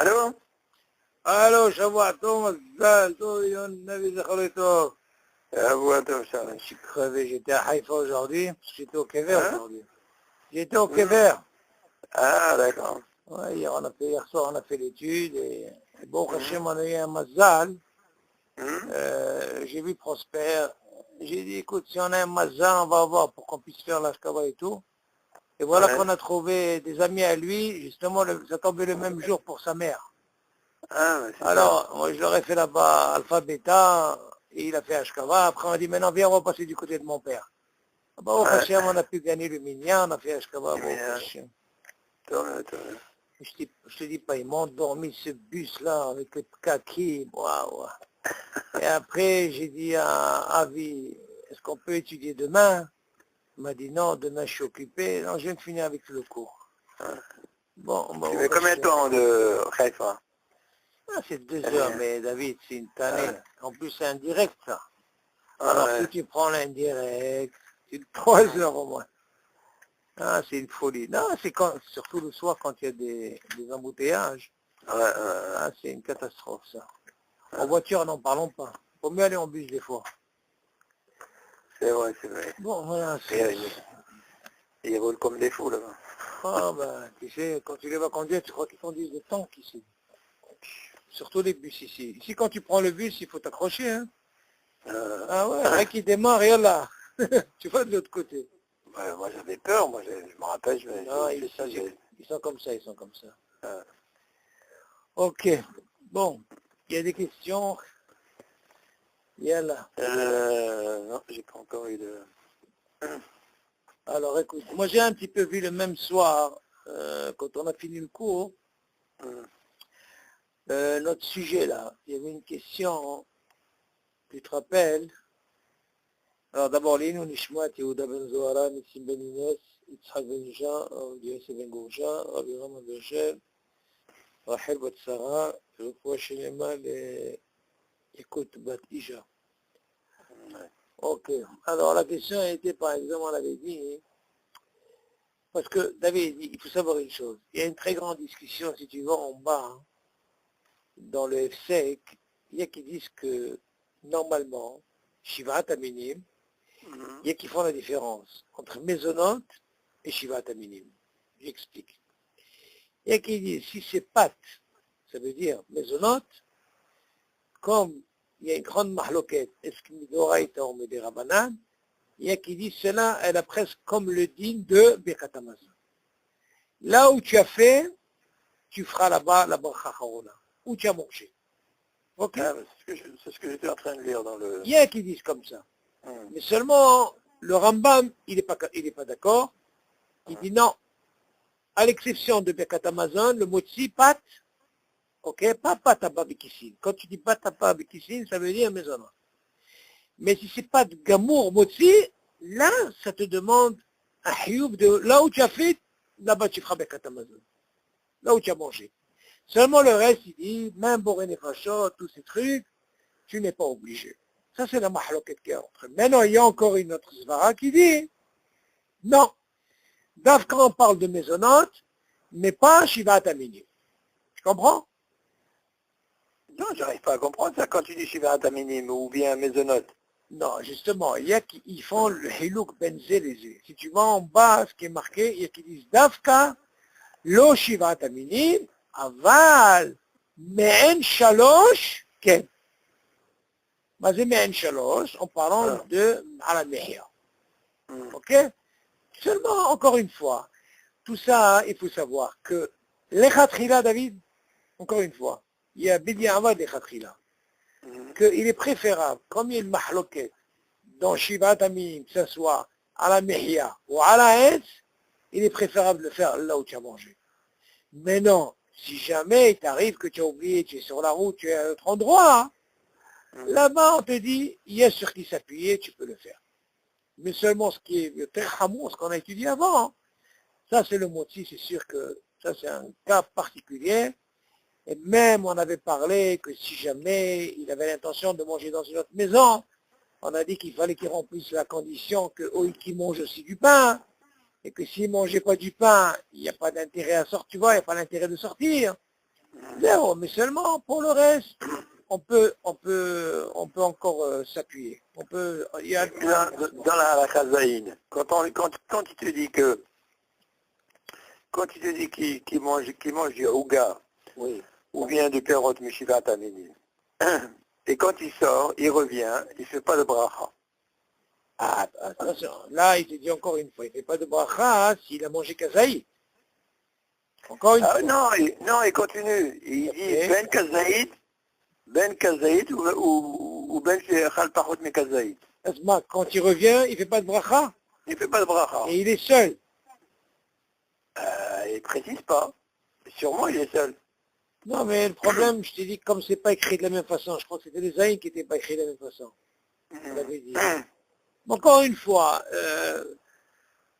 الو الو شبعتهم الزال طول النبي زخرته. يا ابو انت Je suis crevé, j'étais à Haïfa aujourd'hui, j'étais au Kéver Hein aujourd'hui. J'étais au Kéver. Ah, d'accord. Ouais, hier soir on a fait l'étude et bon, Hachem, on a eu un mazal. J'ai vu Prosper. J'ai dit, écoute, si on a un mazal, on va voir pour qu'on puisse faire l'ashkava et tout. Et voilà Ouais. qu'on a trouvé des amis à lui, justement, ça tombait le même jour pour sa mère. Ah, mais c'est Alors, moi, je leur ai fait là-bas Alpha Beta, et il a fait Ashkava. Après, on a dit, maintenant, viens, on va passer du côté de mon père. Ah bah, au Ouais. Hachem, on a pu gagner le minyan, on a fait Ashkava, bon, Minyan. Hachem. ça. Je te dis pas, ils m'ont dormi ce bus-là, avec le kaki, waouh. Et après, j'ai dit à Avi, est-ce qu'on peut étudier demain? Il m'a dit, non, demain, je suis occupé. Non, je viens de finir avec le cours. Bon, Tu mets combien de temps de Haïfa? Ah, c'est 2 heures, mais David, c'est une tannée. En plus, c'est indirect, ça. Alors, Ouais. si tu prends l'indirect, c'est 3 heures au moins. Ah, c'est une folie. Non, c'est surtout le soir quand il y a des embouteillages. Ouais. Ah, c'est une catastrophe, ça. En voiture, n'en parlons pas. Faut mieux aller en bus des fois. C'est vrai. Bon, voilà. Ils roulent comme des fous là-bas. Ah, ben, tu sais, quand tu les vas conduire, tu crois qu'ils conduisent des tanks ici. Surtout les bus ici. Ici, quand tu prends le bus, il faut t'accrocher, hein. Ah ouais, rien qui démarre, et là. Tu vas de l'autre côté. Ouais, moi j'avais peur, je me rappelle, Non, ils sont comme ça, ils sont comme ça. Ok, bon, il y a des questions. Il y a là. Non, j'ai pas encore eu de... Alors écoute, moi j'ai un petit peu vu le même soir, quand on a fini le cours, notre sujet là, il y avait une question, tu te rappelles? Alors d'abord, Lino Nishmat, Yehuda ben Zohara, Nissim ben Inès, Yitzhak ben Jean, Yosef ben Gourja, Rabbi Rama ben Shem, Rachel bat Sarah, Refoua Shelema, Écoute bat Isha. Ok, alors la question était, par exemple, on avait dit, parce que David, il faut savoir une chose, il y a une très grande discussion, si tu vas en bas, hein, dans le FSEC, il y a qui disent que, normalement, Shivat Aminim, il y a qui font la différence entre mésonote et Shivat Aminim. J'explique. Il y a qui disent, si c'est pat, ça veut dire mésonote, comme il y a une grande mahloquette, est-ce que Midoraïta ou Mederabanan, il y a qui disent cela, elle a presque comme le din de Birkat Hamazon. Là où tu as fait, tu feras là-bas la bracha charona, où tu as mangé. Ok? Ah, c'est ce que j'étais en train de lire dans le... Il y a qui disent comme ça. Mais seulement, le Rambam, il n'est pas d'accord. Il dit non. À l'exception de Birkat Hamazon, le motzi, pat, ok, pas pat à babikissin. Quand tu dis pat à babikissin, ça veut dire maison. Mais si c'est pas de gamour motzi, là, ça te demande un hioub de là où tu as fait, là-bas tu feras Birkat Hamazon. Là où tu as mangé. Seulement le reste, il dit, même Boré Nefashot, tous ces trucs, tu n'es pas obligé. Ça, c'est la mahloket qu'il y a entre eux. Maintenant, il y a encore une autre svara qui dit, non, Dav, quand on parle de mésonote, mais pas Shivat Aminim. Tu comprends? Non, j'arrive pas à comprendre ça quand tu dis Shiva Minim ou bien Mésonote. Non, justement, il y a qui font le Hilouk Benzelezé. Si tu vas en bas, ce qui est marqué, il y a qui disent Davka, lo Shivat Aminim, aval, me'en shalosh, ken. Mais me'en shalosh, en parlant de Alamehia. Ok? Seulement, encore une fois, tout ça, il faut savoir que l'Echatrila, David, encore une fois, il y a Bidyava d'Echatrila, qu'il est préférable, comme il y a une mahloquette, dans Shivat Amim, que ce soit à la Mehia ou à la Hetz, il est préférable de le faire là où tu as mangé. Mais non, si jamais il t'arrive que tu as oublié, tu es sur la route, tu es à un autre endroit, là-bas on te dit, il y a sur qui s'appuyer, tu peux le faire. Mais seulement ce qui est très hamour, ce qu'on a étudié avant, ça c'est le moti, c'est sûr que ça c'est un cas particulier. Et même on avait parlé que si jamais il avait l'intention de manger dans une autre maison, on a dit qu'il fallait qu'il remplisse la condition qu'il mange aussi du pain, et que s'il ne mangeait pas du pain, il n'y a pas d'intérêt à sortir, tu vois, il n'y a pas d'intérêt de sortir. Zéro, mais seulement pour le reste, on peut encore s'appuyer. On peut, il y a, Dans la halakha zaïd, quand il te dit que, quand il te dit qu'il mange du ouga, oui. ou bien du perot mishivat aminim, et quand il sort, il revient, il ne fait pas de bracha. Ah, attention, là, il te dit encore une fois, il ne fait pas de bracha s'il a mangé kazaï. Encore une fois. Non, il continue. Il dit ben kazaïd ou ben chal parot me kazaïd. Asma, quand il revient, il ne fait pas de bracha. Il ne fait pas de bracha. Et il est seul. Il ne précise pas. Sûrement, il est seul. Non, mais le problème, je t'ai dit, comme c'est pas écrit de la même façon, je crois que c'était les Zaïn qui n'étaient pas écrits de la même façon. On l'avait dit. Encore une fois,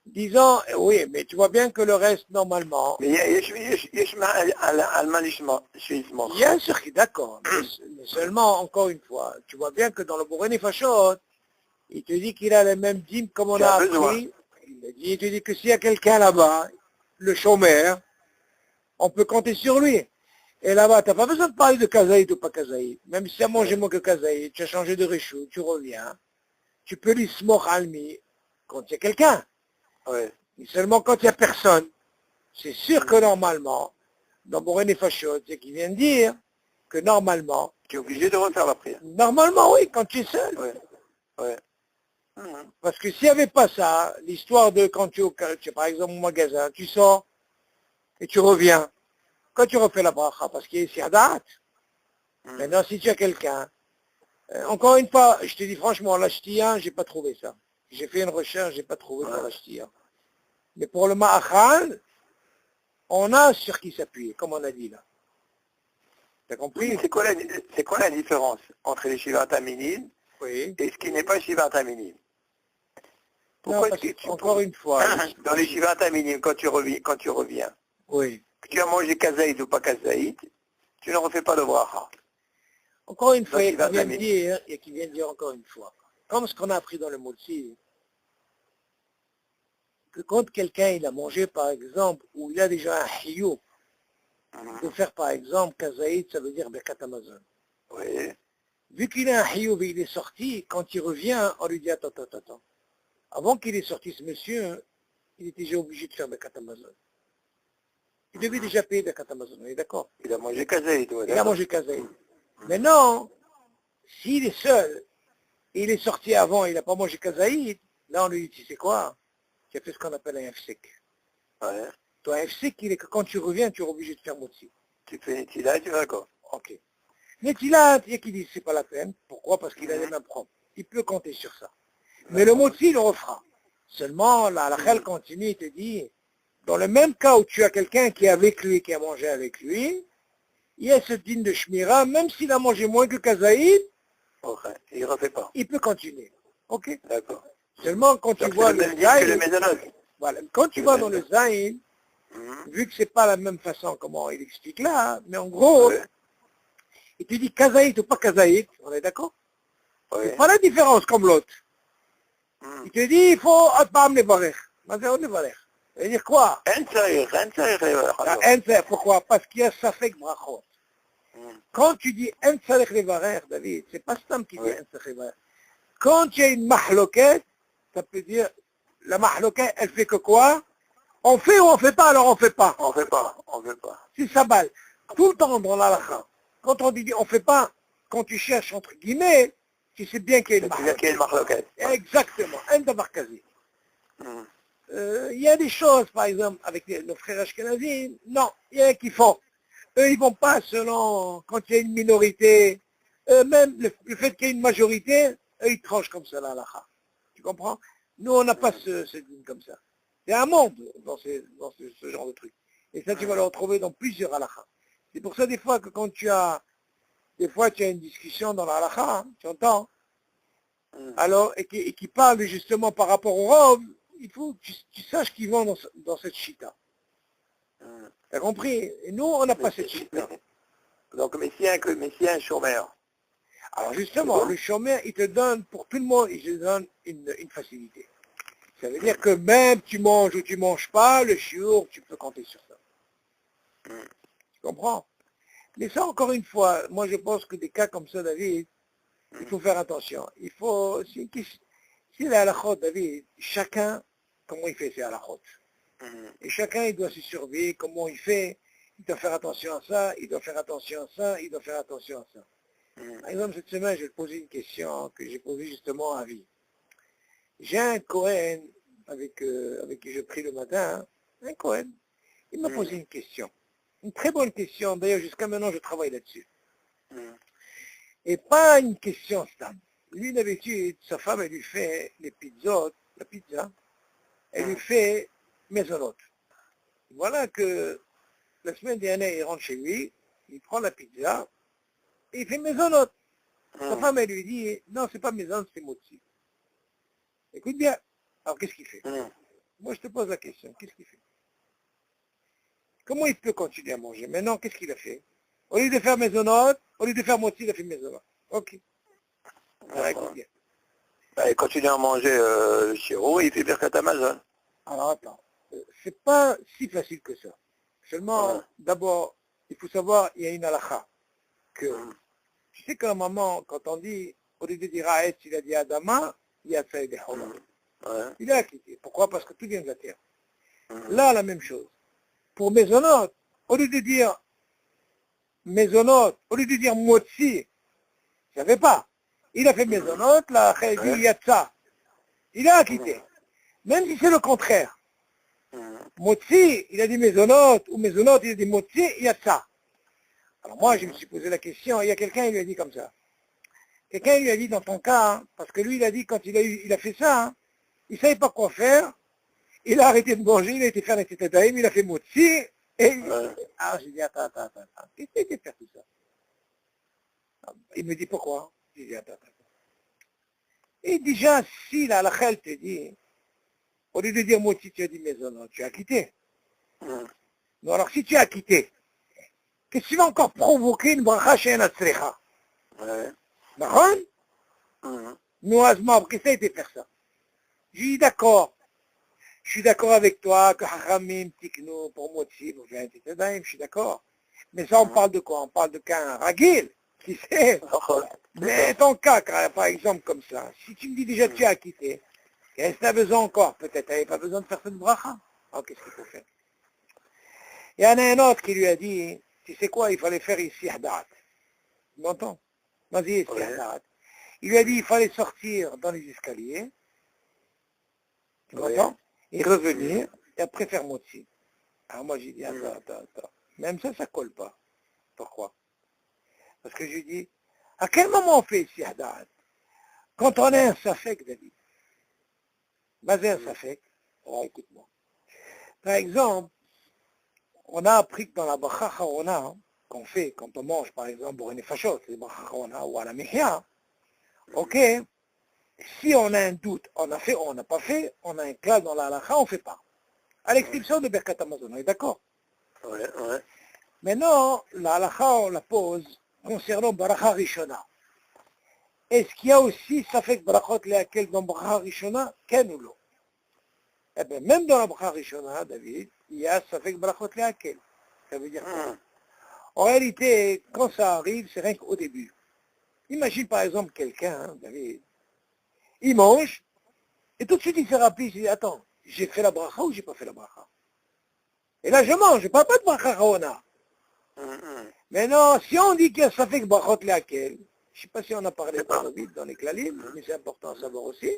disons, oui, mais tu vois bien que le reste, normalement, Mais bien sûr qu'il est d'accord, mais seulement, encore une fois, tu vois bien que dans le Bourré Fachot, il te dit qu'il a les mêmes dîmes comme on a appris. Il te dit que s'il y a quelqu'un là-bas, le chômeur, on peut compter sur lui. Et là-bas, tu n'as pas besoin de parler de kazaïd ou pas kazaïd. Même si tu as mangé moins que kazaïd, tu as changé de réchou, tu reviens, tu peux lui smokh almi quand il y a quelqu'un. Ouais. Et seulement quand il n'y a personne. C'est sûr que normalement, dans Bourré Fachot, c'est qu'il vient de dire que normalement, tu es obligé de refaire la prière. Normalement, oui, quand tu es seul. Ouais. Ouais. Parce que s'il n'y avait pas ça, l'histoire de quand tu es par exemple au magasin, tu sors et tu reviens, quand tu refais la bracha, parce qu'il y a ici à date. Maintenant, si tu as quelqu'un, encore une fois, je te dis franchement, la ch'tia, j'ai pas trouvé ça. J'ai fait une recherche, j'ai pas trouvé pour la ch'tia. Mais pour le ma'achal, on a sur qui s'appuyer, comme on a dit là. T'as compris? C'est quoi la différence entre les shivat aminim Oui. et ce qui n'est pas shivat aminim? Non, parce que, encore une fois. Dans les shivat aminim, quand tu reviens, oui. que tu as mangé kazaïd ou pas kazaïd, tu ne refais pas de bracha. Encore une fois, il y a qui vient de dire encore une fois, comme ce qu'on a appris dans le Motsi, que quand quelqu'un il a mangé par exemple, ou il a déjà un hiyou, de faire par exemple kazaïd, ça veut dire Birkat Amazon. Oui. Vu qu'il a un hiyou et il est sorti, quand il revient, on lui dit attends. Avant qu'il est sorti, ce monsieur, il était déjà obligé de faire Birkat Amazon. Il devait déjà payer Birkat Amazon, on est d'accord? Il a mangé kazaïd, ouais. Il a mangé kazaïd. Maintenant, s'il est seul, et il est sorti avant, il n'a pas mangé kazaïd, là on lui dit, tu sais quoi? Tu as fait ce qu'on appelle un FSEC. Ouais. Toi, un FSEC, il est que quand tu reviens, tu es obligé de faire motzi. Tu fais Netila et tu vas d'accord. Ok. Netila, il y a qui dit c'est pas la peine. Pourquoi? Parce qu'il a les mains propres. Il peut compter sur ça. Mais le motzi, il le refera. Seulement, la halakha continue, il te dit, dans le même cas où tu as quelqu'un qui est avec lui, qui a mangé avec lui, il y a ce dîne de Shmira, même s'il a mangé moins que kazaïd, Ok. Il ne refait pas. il peut continuer. Ok? D'accord. Seulement quand tu vois le Zayn, voilà, quand tu vas dans le Zayn, vu que c'est pas la même façon comment il explique là, mais en gros, il te dit kazaït ou pas kazaït, on est d'accord? C'est pas la différence comme l'autre. Il te dit il faut atbam les barech. Ça veut dire quoi? Pourquoi? Parce qu'il y a safek brachot. Quand tu dis en tzarech levarech, David, c'est pas Stam qui dit en tzarech levarech. Quand il y a une mahloket, ça peut dire, la mahloket, elle fait que quoi? On fait ou on fait pas, alors on fait pas. On fait pas. C'est ça balle. Tout le temps dans l'halakha. Quand on dit on fait pas, quand tu cherches entre guillemets, tu sais bien qu'il y a une mahloket. Exactement, un davar kazi. Il y a des choses, par exemple, avec nos frères ashkenazim, non, il y en a qui font. Eux, ils vont pas selon, quand il y a une minorité, même le fait qu'il y ait une majorité, eux, ils tranchent comme ça, la halakha. Tu comprends? Nous, on n'a pas ce dîme comme ça. Il y a un monde dans ce genre de truc. Et ça, tu vas le retrouver dans plusieurs halakhas. C'est pour ça, des fois, que quand tu as une discussion dans la halakha, hein, tu entends, alors, et qui parle justement par rapport au robe, il faut que tu saches qu'ils vont dans cette chita. T'as compris? Et nous, on n'a pas cette chita. Donc, mais s'il y a un chômeur. Alors justement, le chômeur, il te donne, pour tout le monde, il te donne une facilité. Ça veut dire que même tu manges ou tu manges pas, le chiour, tu peux compter sur ça. Tu comprends? Mais ça, encore une fois, moi je pense que des cas comme ça, David, il faut faire attention. Il faut, si les halachot, David, chacun, comment il fait ses halachot. Et chacun, il doit se surveiller, comment il fait, il doit faire attention à ça, il doit faire attention à ça, il doit faire attention à ça. Par exemple, cette semaine, je vais te poser une question que j'ai posée justement à Vie. J'ai un Cohen avec qui je prie le matin, un Cohen, il m'a posé une question. Une très bonne question, d'ailleurs jusqu'à maintenant je travaille là-dessus. Et pas une question stable. Lui d'habitude, sa femme elle lui fait les pizzas, la pizza, elle lui fait maisonnote. Voilà que la semaine dernière il rentre chez lui, il prend la pizza, et il fait maisonnote. Sa femme elle lui dit, non c'est pas maisonnote, c'est motzi. Écoute bien, alors qu'est-ce qu'il fait? Moi je te pose la question, qu'est-ce qu'il fait? Comment il peut continuer à manger? Maintenant, qu'est-ce qu'il a fait? Au lieu de faire maisonnote, au lieu de faire moitié, il a fait maisonnote. Ok. Alors, écoute bien. Il continue à manger le sirop et il fait Birkat Amazon. Alors, attends. C'est pas si facile que ça. Seulement, d'abord, il faut savoir, il y a une halakha. Que, tu sais qu'un moment, quand on dit, au lieu de dire Aes, il a dit Adama, il y a ça et des Hola. Il a quitté. Pourquoi? Parce que tout vient de la terre. Là, la même chose. Pour maisonnote, au lieu de dire maisonnote, au lieu de dire motzi, il ne savait pas. Il a fait maisonnote, là, il dit yatsa. Il a quitté. Même si c'est le contraire. Motzi, il a dit maisonnote, ou maisonnote, il a dit motzi, yatsa. Alors moi, je me suis posé la question, il y a quelqu'un, il lui a dit comme ça. Quelqu'un lui a dit dans ton cas, hein, parce que lui, il a dit quand il a fait ça, hein, il ne savait pas quoi faire, il a arrêté de manger, il a été faire les tétadaïm, il a fait motzi, et ah, j'ai dit, attends, qu'est-ce que tu as été faire tout ça? Il me dit, pourquoi? J'ai dit, attends. Et déjà, si la halakha te dit, au lieu de dire motzi, tu as dit maison, tu as quitté. Non, alors si tu as quitté, qu'est-ce que tu vas encore provoquer une bracha chez un atzrecha? D'accord? Nous, Azmab, qu'est-ce que ça a été faire ça? J'ai dit, d'accord. Je suis d'accord avec toi que Hachamim, Tikno, pour Motsi, pour faire un Titadaim, je suis d'accord. Mais ça, on parle de quoi? On parle de qu'un Ragil, qui sait. Mais ton cas, par exemple, comme ça, si tu me dis déjà tu as quitté, qu'est-ce que tu as besoin encore? Peut-être tu n'avais pas besoin de faire cette bracha. Alors qu'est-ce qu'il faut faire? Il y en a un autre qui lui a dit, tu sais quoi, il fallait faire ici Hadat. Tu m'entends? Vas-y, ici Hadat. Il lui a dit, il fallait sortir dans les escaliers. Tu m'entends? Et revenir, et après faire motzi. Alors moi j'ai dit, attends. Même ça colle pas. Pourquoi? Parce que j'ai dit, à quel moment on fait ici Hadat? Quand on est un safek, David. Basé un safek. Oh, écoute-moi. Par exemple, on a appris que dans la bracha charona, qu'on fait quand on mange, par exemple, borine fachot, c'est bracha charona, ou à la mihya, ok, si on a un doute, on a fait ou on n'a pas fait, on a un classe dans la halakha, on ne fait pas. À l'exception de Birkat Amazon, on est d'accord? Maintenant, la halakha, on la pose concernant Baracha Rishona. Est-ce qu'il y a aussi Safek Barachot lesquels dans Baracha Rishona? Ken ou non? Eh bien, même dans la Baracha Rishona, David, il y a Safek Barachot lesquels. Ça veut dire quoi? En réalité, quand ça arrive, c'est rien qu'au début. Imagine par exemple quelqu'un, hein, David, il mange, et tout de suite il se rappelle, il dit, attends, j'ai fait la bracha ou j'ai pas fait la bracha? Et là je mange, je parle pas de bracha raona. Mais non, si on dit que ça fait que brachot laquelle, je sais pas si on a parlé dans les klalim, mais c'est important à savoir aussi.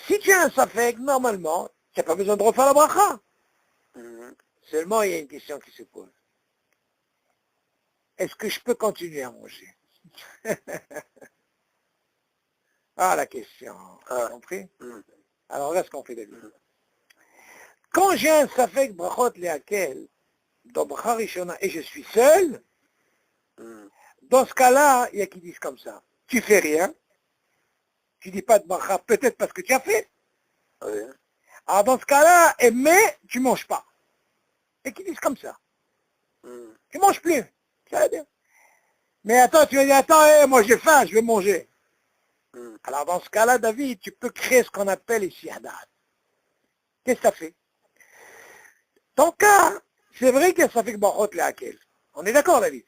Si tu as un safek, normalement, tu n'as pas besoin de refaire la bracha. Seulement, il y a une question qui se pose. Est-ce que je peux continuer à manger? Ah, la question. Tu as compris? Alors là, ce qu'on fait David. Quand j'ai un safek brachot leakel, dans bracha rishona, et je suis seul, dans ce cas-là, il y a qui disent comme ça. Tu fais rien. Tu dis pas de bracha, peut-être parce que tu as fait. Alors dans ce cas-là, mais tu manges pas. Et qui disent comme ça. Tu manges plus. Ça va bien. Mais attends, tu vas dire, attends, moi j'ai faim, je vais manger. Alors dans ce cas-là, David, tu peux créer ce qu'on appelle ici Hadat. Qu'est-ce que ça fait? Ton cas, c'est vrai que ça fait que Barot laquelle. On est d'accord, David?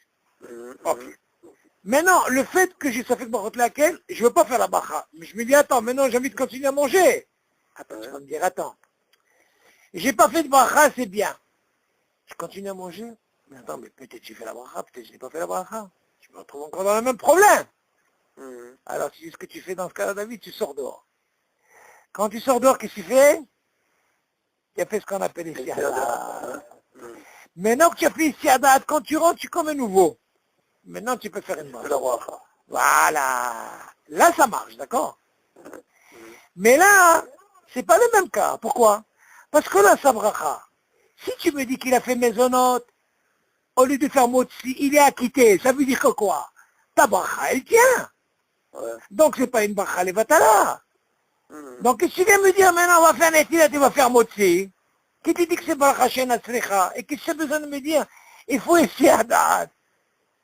Ok. Maintenant, le fait que j'ai Safek Brachot laquelle, je ne veux pas faire la bracha. Mais je me dis, attends, maintenant j'ai envie de continuer à manger. Attends, tu vas me dire, attends. J'ai pas fait de bracha, c'est bien. Je continue à manger. Mais attends, mais peut-être j'ai fait la bracha, peut-être je n'ai pas fait la bracha. Je me retrouve encore dans le même problème. Alors, tu dis ce que tu fais dans ce cas-là, David, tu sors dehors. Quand tu sors dehors, qu'est-ce que tu fais? Tu as fait ce qu'on appelle ici Haddad. Maintenant que tu as fait ici Haddad, quand tu rentres, tu es comme un nouveau. Maintenant, tu peux faire une bracha. Voilà. Là, ça marche, d'accord? Mais là, c'est pas le même cas. Pourquoi? Parce que là, sa bracha, si tu me dis qu'il a fait maisonnote, au lieu de faire motzi, il est acquitté. Ça veut dire que quoi? Ta bracha, elle tient. Donc, c'est pas une bracha levatala. Donc, si tu viens me dire, maintenant, on va faire netilat, tu vas faire motzi, qui te dit que c'est bracha shena tzricha, et qu'est-ce que tu as besoin de me dire? Il faut essayer à date.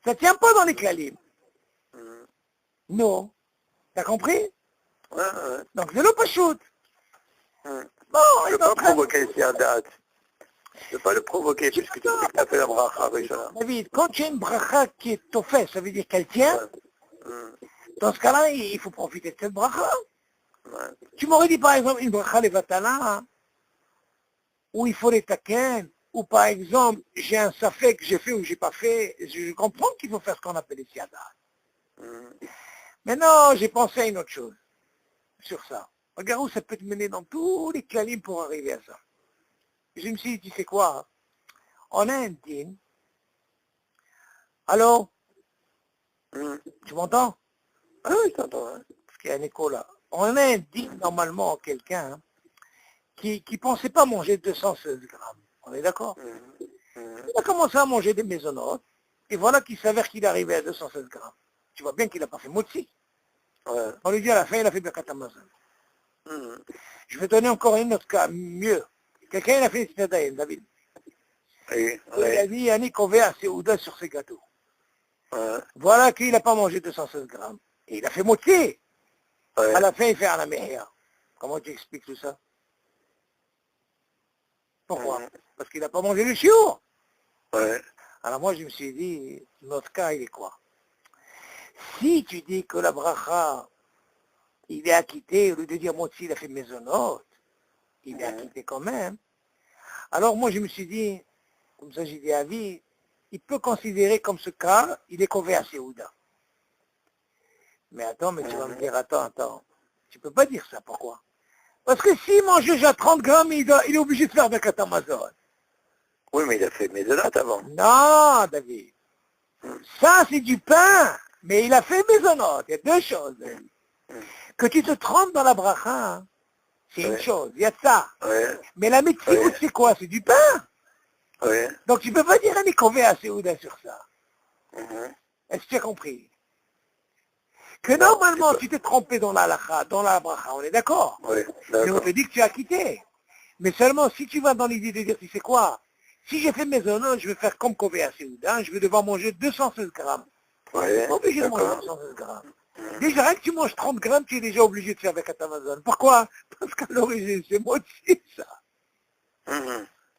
Ça tient pas dans les klalim. Non. T'as compris? Donc, c'est le pachout. Bon, Je ne peux pas provoquer ici à date. Je ne peux pas le provoquer puisque tu sais que tu as fait la bracha, Rishona. David, quand tu as une bracha qui est au fait, ça veut dire qu'elle tient. Dans ce cas-là, il faut profiter de cette bracha. Tu m'aurais dit par exemple une bracha levatala, où il faut les taquin, ou par exemple, j'ai un safek que j'ai fait ou j'ai pas fait, je comprends qu'il faut faire ce qu'on appelle les siadas. Maintenant, j'ai pensé à une autre chose sur ça. Regarde où ça peut te mener dans tous les klalim pour arriver à ça. Je me suis dit, tu sais quoi? On a un din. Allô? Tu m'entends? Ah oui, je t'entends. Parce qu'il y a un écho là. On a un din normalement quelqu'un qui ne pensait pas manger 216 grammes. On est d'accord? Il a commencé à manger des maisonnotes, et voilà qu'il s'avère qu'il est arrivé à 216 grammes. Tu vois bien qu'il n'a pas fait motzi. On lui dit à la fin, il a fait Birkat Hamazon. Je vais donner encore un autre cas, mieux. Quelqu'un il a fait Tzedayim, David. Il a dit, Yannick, on va à Seouda sur ses gâteaux. Voilà qu'il n'a pas mangé 216 grammes. Et il a fait motzi. À la fin, il fait Anamehia. Comment tu expliques tout ça? Pourquoi? Parce qu'il n'a pas mangé le chiour. Alors moi, je me suis dit, notre cas, il est quoi? Si tu dis que la bracha, il est acquitté, au lieu de dire motzi, il a fait maisonnote, il est acquitté quand même. Alors moi, je me suis dit, comme ça j'ai dit à vie, il peut considérer comme ce cas, il est convé à Seouda. Mais attends, mais tu vas me dire, attends, tu peux pas dire ça, pourquoi? Parce que s'il mange déjà 30 grammes, il est obligé de faire de Amazon. Oui, mais il a fait maisonnote avant. Non, David. Ça, c'est du pain. Mais il a fait maisonnote. Il y a deux choses. Que tu te trompes dans la bracha, c'est une chose. Il y a ça. Mais la médecine, c'est quoi? C'est du pain. Donc tu ne peux pas dire un écové à Seouda sur ça. Est-ce que tu as compris? Que normalement, tu t'es trompé dans la halakha, dans la bracha, on est d'accord? Mais on te dit que tu as quitté. Mais seulement si tu vas dans l'idée de dire, tu sais quoi? Si j'ai fait maisonnote, je vais faire comme Kové à Seouda, je vais devoir manger 216 grammes. Tu n'es pas obligé de manger 216 grammes. Déjà, rien que tu manges 30 grammes, tu es déjà obligé de faire avec Amazon. Pourquoi? Parce qu'à l'origine, c'est moi aussi, ça.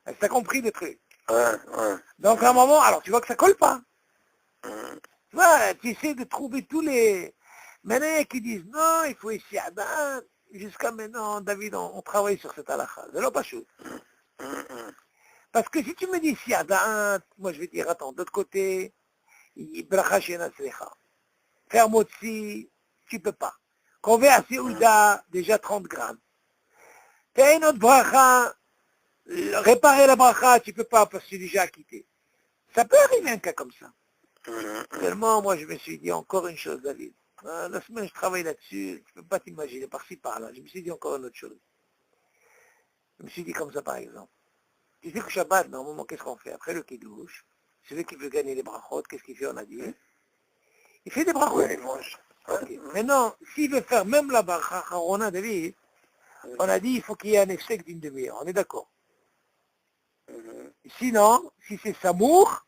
Est-ce que tu as compris le truc? Donc à un moment, alors tu vois que ça colle pas. Tu vois, tu essaies de trouver tous les... Maintenant, qui disent, non, il faut essayer à date. Jusqu'à maintenant, David, on travaille sur cette halakha. C'est pas chaud. Parce que si tu me dis si à date, moi je vais dire, attends, d'autre côté, bracha shena tzricha. Faire motzi, tu peux pas. Convé à Seouda, déjà 30 grammes. Fais une autre bracha, réparer la bracha, tu peux pas parce que tu es déjà acquitté. Ça peut arriver un cas comme ça. Seulement, moi je me suis dit encore une chose, David. La semaine, je travaille là-dessus, tu peux pas t'imaginer par-ci, par-là. Je me suis dit encore une autre chose. Je me suis dit comme ça, par exemple. Tu sais que Shabbat, normalement, qu'est-ce qu'on fait? Après le kiddush, celui qui veut gagner les brachot, qu'est-ce qu'il fait, on a dit? Il fait des brachot. Okay. Maintenant, s'il veut faire même la bracha Harona, David, on a dit il faut qu'il y ait un échec d'une demi-heure. On est d'accord? Sinon, si c'est Samour,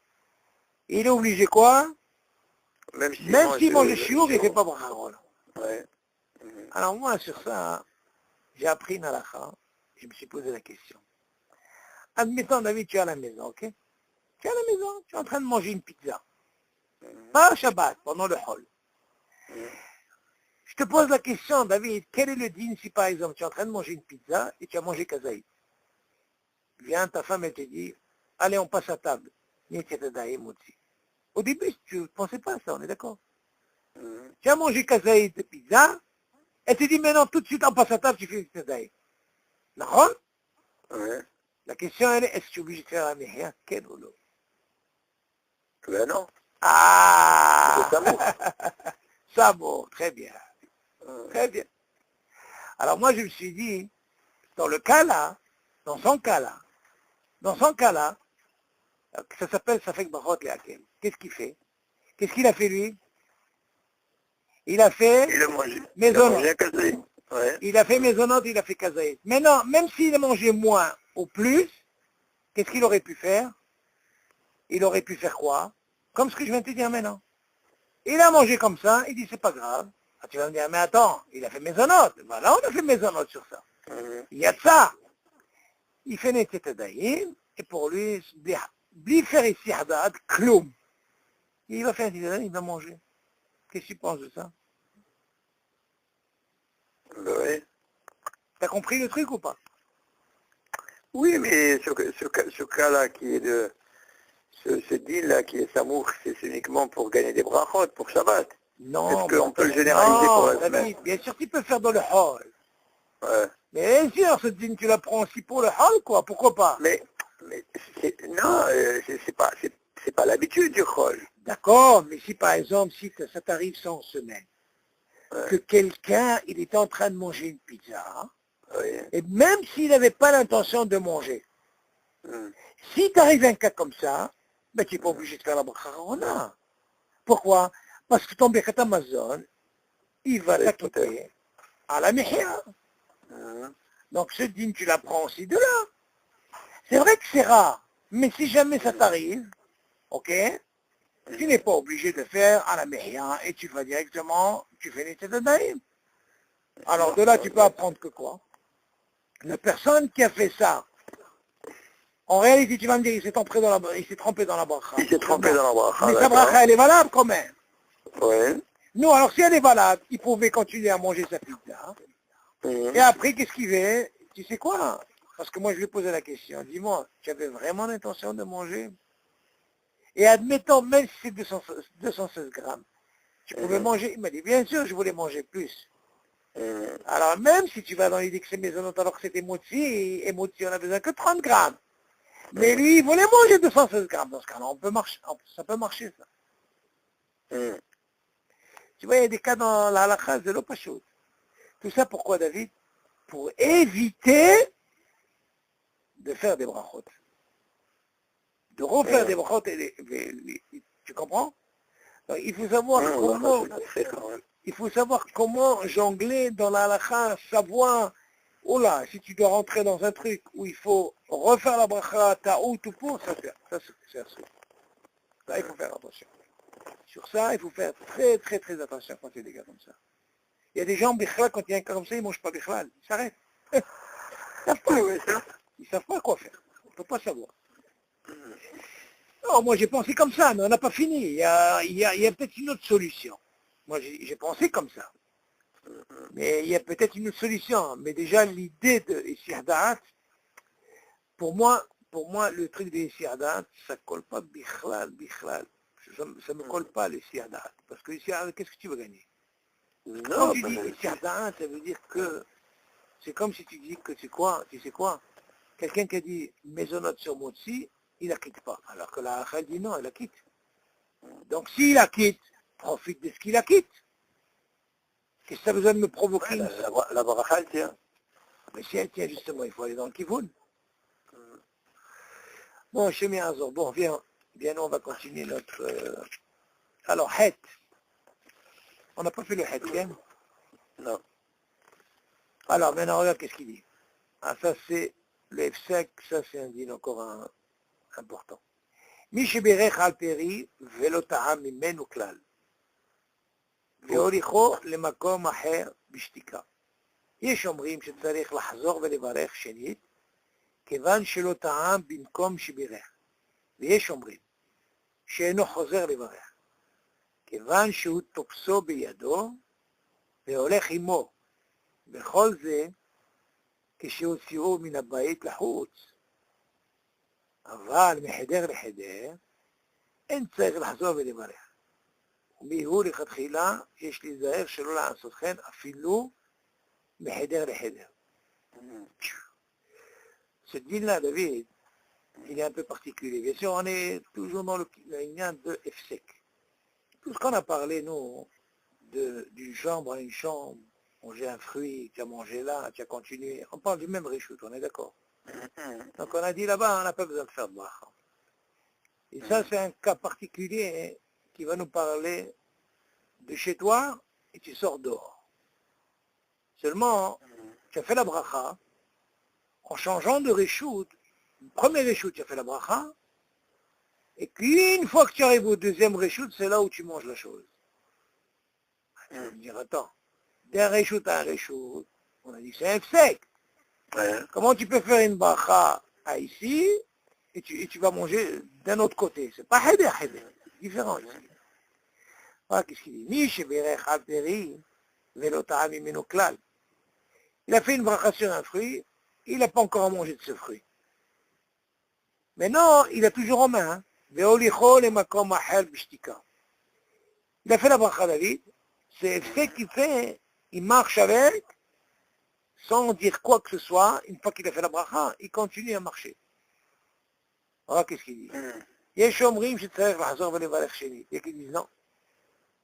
il est obligé quoi? Même s'il mange le chiour, il ne fait pas bracha Harona. Alors moi, sur ça, j'ai appris une halakha, je me suis posé la question. Admettons, David, tu es à la maison, ok? Tu es à la maison, tu es en train de manger une pizza. Pas Shabbat, pendant le hall. Je te pose la question, David, quel est le din si par exemple tu es en train de manger une pizza et tu as mangé kazaï? Viens, ta femme, elle te dit, allez, on passe à table. Au début, tu ne pensais pas à ça, on est d'accord? Tu as mangé kazaï de pizza, elle te dit maintenant tout de suite, on passe à table, tu fais une kazaï. D'accord? La question, elle est, est-ce que tu es obligé de faire la mihya? Quel ou non? Ben non. Ah! C'est Samour. Samour, très bien. Très bien. Alors moi, je me suis dit, dans le cas là, dans son cas là, ça s'appelle Safek Barot le Hakem. Qu'est-ce qu'il fait? Qu'est-ce qu'il a fait lui? Il a fait Il a mangé. Il a maisonnante. mangé un cassé. Ouais. Il a fait maisonnante, il a fait kazaït. Maintenant, même s'il a mangé moins ou plus, qu'est-ce qu'il aurait pu faire? Il aurait pu faire quoi? Comme ce que je viens de te dire maintenant. Il a mangé comme ça, il dit c'est pas grave. Ah, tu vas me dire, mais attends, il a fait maisonnante. Voilà, on a fait maisonnante sur ça. Il y a de ça. Il fait Netzetadaïm, et pour lui, bli faire ici hadad, kloum. Il va faire Netzetadaïm, il va manger. Qu'est-ce que tu penses de ça? Oui. T'as compris le truc ou pas? Oui, mais ce cas-là qui est de... Ce deal-là qui est Samour, c'est uniquement pour gagner des brachot, pour Shabbat. Non. Est-ce qu'on peut le généraliser pour la semaine? David, bien sûr tu peux faire dans le hall. Ouais. Mais bien sûr, ce dîme, tu la prends aussi pour le hall, quoi, pourquoi pas? Mais non, c'est pas l'habitude du chol. D'accord, mais si par exemple, si ça t'arrive ça en semaine, que quelqu'un, il est en train de manger une pizza, et même s'il n'avait pas l'intention de manger, si t'arrive un cas comme ça, ben tu n'es pas obligé de faire la bracha. Pourquoi? Parce que ton Birkat Amazon, il va t'acquitter à la mihya. Donc ce dîme, tu l'apprends aussi de là. C'est vrai que c'est rare, mais si jamais ça t'arrive, ok, tu n'es pas obligé de faire à la mihya et tu vas directement, tu fais les Tzedadaïm. Alors de là, tu peux apprendre que quoi? La personne qui a fait ça, en réalité, tu vas me dire, il s'est trompé dans la bracha. Il s'est trompé dans la bracha. Mais sa bracha, elle est valable quand même. Oui. Non, alors si elle est valable, il pouvait continuer à manger sa pizza. Et après, qu'est-ce qu'il fait? Tu sais quoi? Parce que moi, je lui ai posé la question. Dis-moi, tu avais vraiment l'intention de manger? Et admettons, même si c'est 216 grammes, tu pouvais manger? Il m'a dit, bien sûr, je voulais manger plus. Alors, même si tu vas dans l'idée que c'est maisonnante alors que c'était motzi, et motzi, on a besoin que 30 grammes. Mais lui, il voulait manger 216 grammes. Dans ce cas-là, on peut marcher, ça peut marcher, ça. Tu vois, il y a des cas dans la halakha de l'opachot. Tout ça pourquoi, David? Pour éviter de faire des brachot. De refaire des brachot. Tu comprends? Donc, il faut savoir comment jongler dans la halakha, savoir, oh là, si tu dois rentrer dans un truc où il faut refaire la bracha, ta'ou, tout pour, ça c'est un truc. Là, il faut faire attention. Sur ça, il faut faire très très très attention quand il y a des gars comme ça. Il y a des gens, bichlal, quand il y a un cas comme ça, ils ne mangent pas bichlal. Ils s'arrêtent. Ils ne savent pas quoi faire. On ne peut pas savoir. Non, moi j'ai pensé comme ça, mais on n'a pas fini. Il y a peut-être une autre solution. Moi j'ai pensé comme ça. Mais il y a peut-être une autre solution. Mais déjà l'idée de Issirdat, pour moi, le truc de Issirdat, ça ne colle pas bichlal. Ça ne me colle pas l'Issirdat. Parce que Issirdat, qu'est-ce que tu veux gagner? Quand tu dis Issirdat, ça veut dire que c'est comme si tu dis que tu sais quoi? Quelqu'un qui a dit maisonnette sur Motsi, il la quitte pas. Alors que la Rachel dit non, il la quitte. Donc s'il la quitte, profite de ce qu'il la quitte. Qu'est-ce que ça a besoin de me provoquer? La bracha, elle tient. Mais si elle tient justement, il faut aller dans le kivoun. Bon, Shemi Azor, bon, viens, on va continuer notre... Alors, Het. On n'a pas fait le Het, bien? Non. Alors, maintenant, regarde qu'est-ce qu'il dit. Ah, ça c'est le F5, ça c'est un din encore important. מי שבירך על פרי ולא טעם ממנו כלל, והוליכו למקום אחר בשתיקה. יש אומרים שצריך לחזור ולברך שנית, כיוון שלא טעם במקום שבירך. ויש אומרים שאינו חוזר לברך, כיוון שהוא תופסו בידו והולך עמו, בכל זה כשהוציאו מן הבית לחוץ. אבל מחדר לחדר אין צריך לחזור ולברך. ומיהו לכתחילה יש להיזהר שלא לעשות כן אפילו מחדר לחדר. Ce din-là, David, il est un peu particulier. Bien sûr, on est toujours dans l'union de Efsek. Tout ce qu'on a parlé, nous, d'une chambre à une chambre, manger un fruit, tu as mangé là, tu as continué. On parle du même réchoute, on est d'accord. Donc on a dit là-bas, on n'a pas besoin de faire de bracha. Et ça, c'est un cas particulier qui va nous parler de chez toi et tu sors dehors. Seulement, tu as fait la bracha, en changeant de réchoute, le premier réchoute, tu as fait la bracha, et puis une fois que tu arrives au deuxième réchoute, c'est là où tu manges la chose. Tu vas me dire, attends, d'un réchoute à un réchoute, on a dit c'est un sec. Comment tu peux faire une bracha à ici, et tu vas manger d'un autre côté? C'est pas heder, c'est différent ici. Voilà qu'est-ce qu'il dit. Mi sheberech al peri, velo ta'am mimeno klal. Il a fait une bracha sur un fruit, il n'a pas encore mangé de ce fruit. Maintenant, il a toujours en main. Il a fait la bracha David, c'est ce qu'il fait, il marche avec, sans dire quoi que ce soit, une fois qu'il a fait la bracha, il continue à marcher. Voilà qu'est-ce qu'il dit. Il y a des gens qui disent non,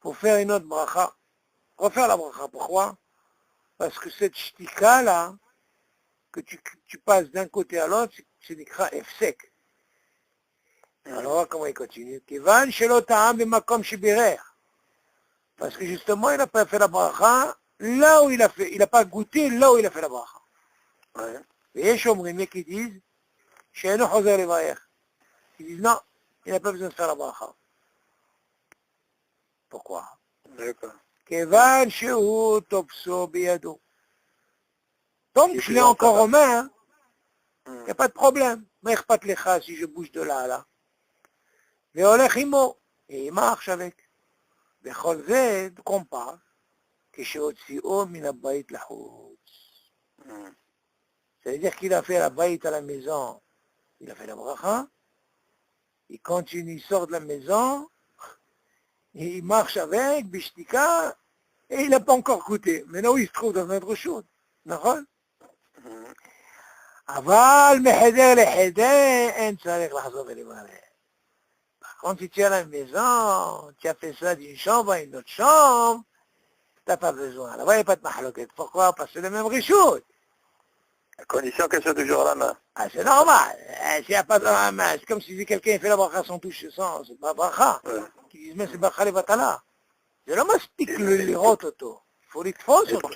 pour faire une autre bracha, refaire la bracha. Pourquoi? Parce que cette shtika-là, que tu passes d'un côté à l'autre, c'est l'écran F-sec. Alors voilà comment il continue. Parce que justement, il n'a pas fait la bracha là où il a fait, il n'a pas goûté là où il a fait la bracha. Et les gens qui disent, ils disent non, il n'a pas besoin de faire la bracha. Pourquoi? Kevan shehu topso biyado. Donc je l'ai encore en main, il n'y a pas de problème. Mais pas de lecha si je bouge de là à là. Mais olech imo, et il marche avec. בכל זה קומפה, כשהוציאו מן הבית לחוץ. C'est-à-dire qu'il a fait la baït à la maison, il a fait la bracha, il continue, il sort de la maison, et il marche avec, bishtika, et il n'a pas encore goûté. Maintenant, il se trouve dans notre chose. נכון? אבל מחדר לחדר אין צריך לחזור ולברך. Quand tu es à la maison, tu as fait ça d'une chambre à une autre chambre, tu n'as pas besoin. Là-bas, il n'y a pas de mahloket. Pourquoi? Parce que c'est le même réchoute. À condition qu'elle soit toujours à la main. Ah, c'est normal. S'il n'y a pas de la main, c'est comme si quelqu'un fait la bracha sans toucher, sans, c'est pas bracha. Qui disent, mais c'est bracha les vatala. C'est le mastic le lirot auto. Il faut l'itfos auto.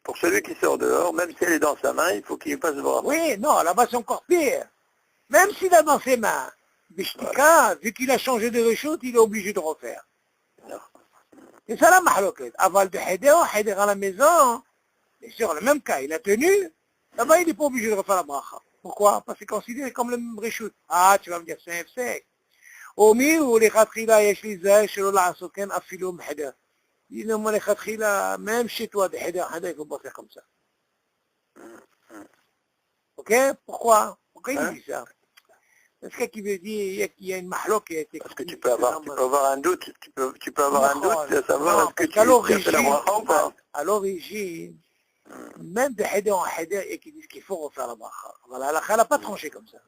Pour celui qui sort dehors, même si elle est dans sa main, il faut qu'il passe bracha. Oui, non, là-bas c'est encore pire. Même s'il a dans ses mains, Bishtika, vu qu'il a changé de réchoute, il est obligé de refaire. C'est ça la mahloket. Aval de Heder à la maison, et sur le même cas, il a tenu, là-bas il n'est pas obligé de refaire la bracha. Pourquoi? Parce que c'est considéré comme le même réchoute. Ah, tu vas me dire, c'est un sec. Omi ou les khatkhila yesh li shelo la'asot ken afilu m'heder. Dis-moi les khatkhila, même chez toi, de Heder, il faut pas faire comme ça. Ok? Pourquoi? Pourquoi il dit ça? Parce que qui veut dire qu'il y a une mahloket. Parce que tu peux avoir un doute, tu peux avoir un doute de savoir est-ce que tu as fait la bracha ou pas. À l'origine, même de Heder en Heder, et qui disent qu'il faut refaire la bracha. Voilà, la n'a pas tranché comme ça.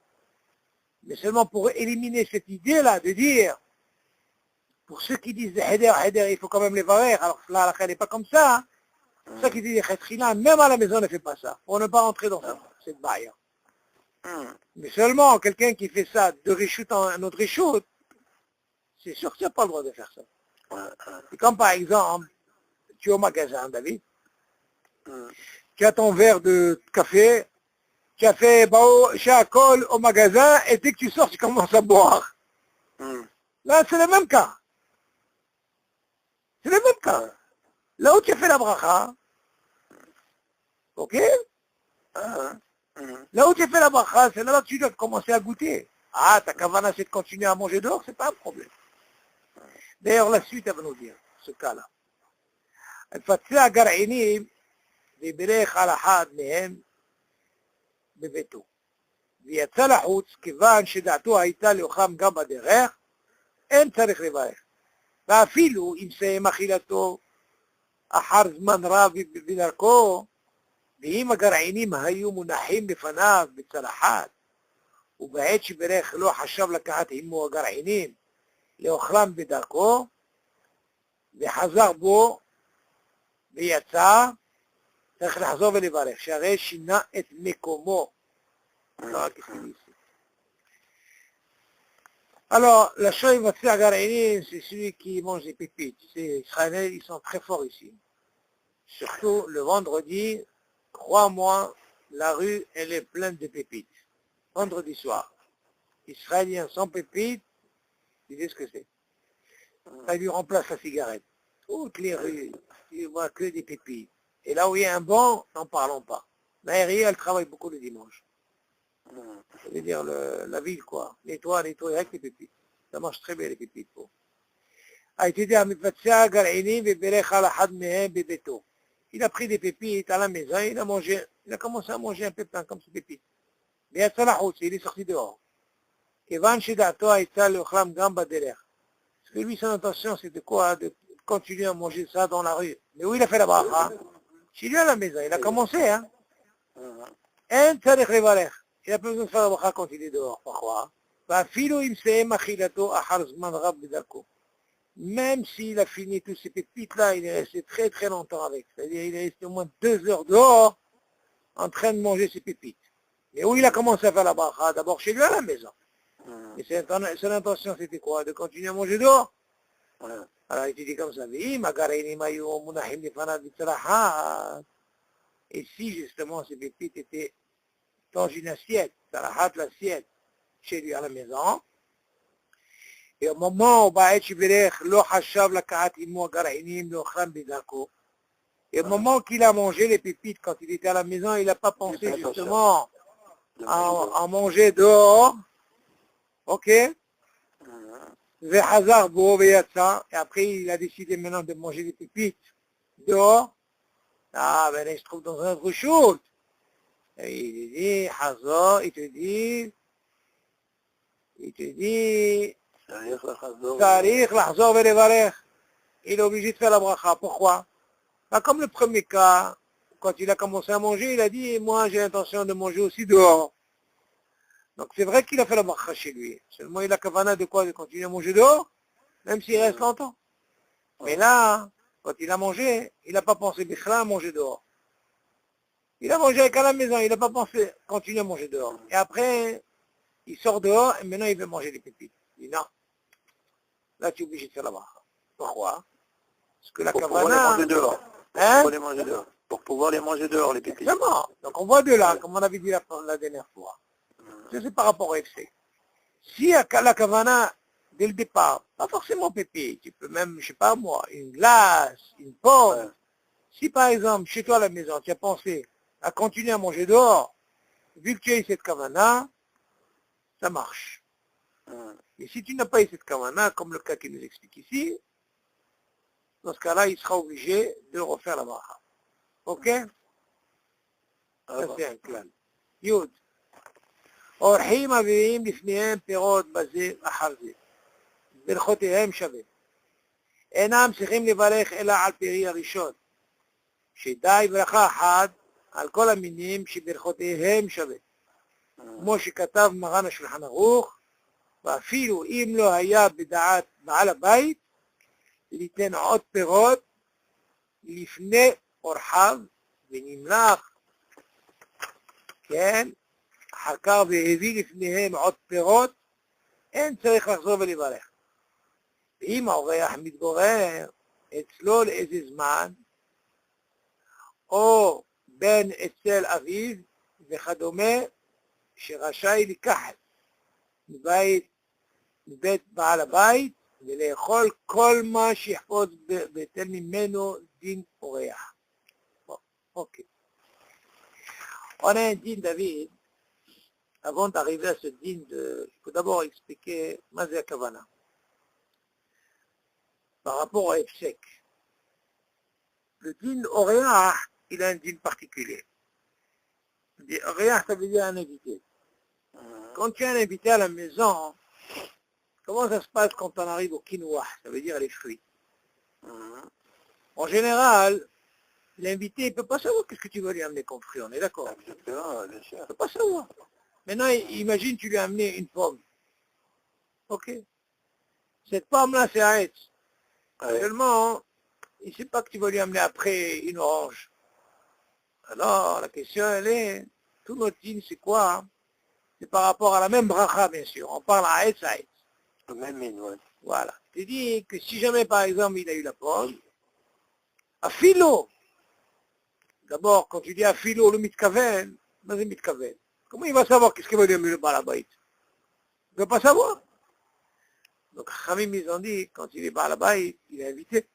Mais seulement pour éliminer cette idée-là de dire, pour ceux qui disent de Heder, il faut quand même les varer, alors là, la n'est pas comme ça. Ceux qui disent Khatrila, même à la maison, ne fait pas ça, pour ne pas rentrer dans cette baille. Mais seulement quelqu'un qui fait ça de réchoute en un autre réchoute, c'est sûr que tu n'as pas le droit de faire ça. C'est comme par exemple, tu es au magasin, David, tu as ton verre de café, tu as fait Shakol au magasin, et dès que tu sors, tu commences à boire. Là, c'est le même cas. C'est le même cas. Là où tu as fait la bracha, ok? Là où tu fais la bracha, c'est là-bas que tu dois commencer à goûter. Ah, ta kavana, c'est de continuer à manger dehors, c'est pas un problème. D'ailleurs, la suite, elle va nous dire, ce cas-là. الفتاة הגרעינים ובירך על אחד מהם בביתו. ויצא לחוץ, כיוון שדעתו הייתה לאוכלם גם בדרך, אין צריך לברך. ואפילו אם סיים אכילתו אחר זמן רב בדרכו, ואם הגרעינים היו מונחים בפניו בצלחת, ובעת שברך לא חשב לקחת עמו הגרעינים לאוכלם בדרכו, וחזר בו ויצא, צריך לחזור ולברך, שהרי שינה את מקומו. Alors, la chose va faire Garaïni, c'est celui qui mange des pépites. Les Israéliens, ils sont très forts ici. Surtout le vendredi, crois-moi, la rue, elle est pleine de pépites. Vendredi soir. Israéliens sans pépites, tu sais ce que c'est. Ça lui remplace la cigarette. Toutes les rues, tu vois que des pépites. Et là où il y a un banc, n'en parlons pas. L'aérien, elle travaille beaucoup le dimanche. Ça veut dire la ville, quoi. Nettoie avec les pépites. Ça marche très bien, les pépites. Il a pris des pépites à la maison, il a commencé à manger un pépin comme ces pépites. Il est sorti dehors. Parce que lui, son intention, c'était quoi? De continuer à manger ça dans la rue. Mais où il a fait la bracha? Chez lui à la maison, il a commencé, hein. Il n'a pas besoin de faire la bracha quand il est dehors. Pourquoi? Même s'il a fini tous ces pépites-là, il est resté très très longtemps avec. C'est-à-dire il est resté au moins 2 heures dehors en train de manger ses pépites. Mais où il a commencé à faire la bracha? D'abord chez lui à la maison. Et son intention c'était quoi? De continuer à manger dehors. Alors il te dit comme ça, et si justement ces pépites étaient dans une assiette, l'assiette, chez lui à la maison, et au moment où et au moment qu'il a mangé les pépites, quand il était à la maison, il n'a pas pensé justement à manger dehors, ok? Et après il a décidé maintenant de manger des pépites dehors. Ah, ben là, il se trouve dans un autre chose. Et il dit, Hazor, il te dit, Tarikh, Lahzor, Velevarech. Il est obligé de faire la bracha. Pourquoi? Bah, comme le premier cas, quand il a commencé à manger, il a dit, moi j'ai l'intention de manger aussi dehors. Donc c'est vrai qu'il a fait la bracha chez lui. Seulement il a kavana de quoi? De continuer à manger dehors, même s'il reste longtemps. Mais là, quand il a mangé, il n'a pas pensé Bichla à manger dehors. Il a mangé avec à la maison, il n'a pas pensé continuer à manger dehors. Et après, il sort dehors et maintenant il veut manger des pépites. Il dit non. Là tu es obligé de faire la bracha. Pourquoi? Parce que la kavana... Pour les manger dehors. Pour pouvoir les manger dehors, les pépites. Exactement. Donc on voit de là, comme on avait dit la dernière fois. Ça c'est par rapport au excès. Si la kavana, dès le départ, pas forcément pépite, tu peux même, je sais pas moi, une glace, une pomme. Ouais. Si par exemple, chez toi à la maison, tu as pensé à continuer à manger dehors, vu que tu as eu cette kavana, ça marche. Mais si tu n'as pas eu cette kavana, comme le cas qu'il nous explique ici, dans ce cas-là, il sera obligé de refaire la bracha. Ok? Ça c'est un clan. Yud. אורחים מביאים לפניהם פירות בזה אחר זה. ברכותיהם שווה. אינם צריכים לברך אלא על פרי הראשון. שדי ברכה אחת על כל המינים שברכותיהם שווה. כמו שכתב מרן השולחן ערוך, ואפילו אם לא היה בדעת בעל הבית, ליתן עוד פירות לפני אורחיו ונמלח, כן? אחר כך והביא לפניהם עוד פירות, אין צריך לחזור ולברך. ואם האורח מתגורר אצלו לאיזה זמן, או בין אצל אביו וכדומה, שרשאי לקחת מבית בעל הבית, ולאכול כל מה שיחפוץ ביתן ממנו דין אורח. אוקיי. On a un din, David. Avant d'arriver à ce din, il faut d'abord expliquer Mazé Kavana. Par rapport à Efsek. Le din Oréa, il a un din particulier. Oréa, ça veut dire un invité. Quand tu as un invité à la maison, comment ça se passe quand on arrive au quinoa? Ça veut dire les fruits. En général, l'invité ne peut pas savoir qu'est-ce que tu vas lui amener comme fruit, on est d'accord? Exactement, bien sûr. Il ne peut pas savoir. Maintenant, imagine, tu lui as amené une pomme. Ok. Cette pomme-là, c'est un Haetz. Ouais. Seulement, il ne sait pas que tu vas lui amener après une orange. Alors, la question, elle est, tout notre dîne, c'est quoi? C'est par rapport à la même bracha, bien sûr. On parle à Haetz, Haetz. Le même mine, ouais. Voilà. Tu dis que si jamais, par exemple, il a eu la pomme, à philo. D'abord, quand tu dis à philo, le mitkaven, mais le mitkaven. Comment il va savoir qu'est-ce qu'il va lui amener le balabait? Il ne va pas savoir. Donc, Khamim, ils ont dit, quand il est balabait, il est invité,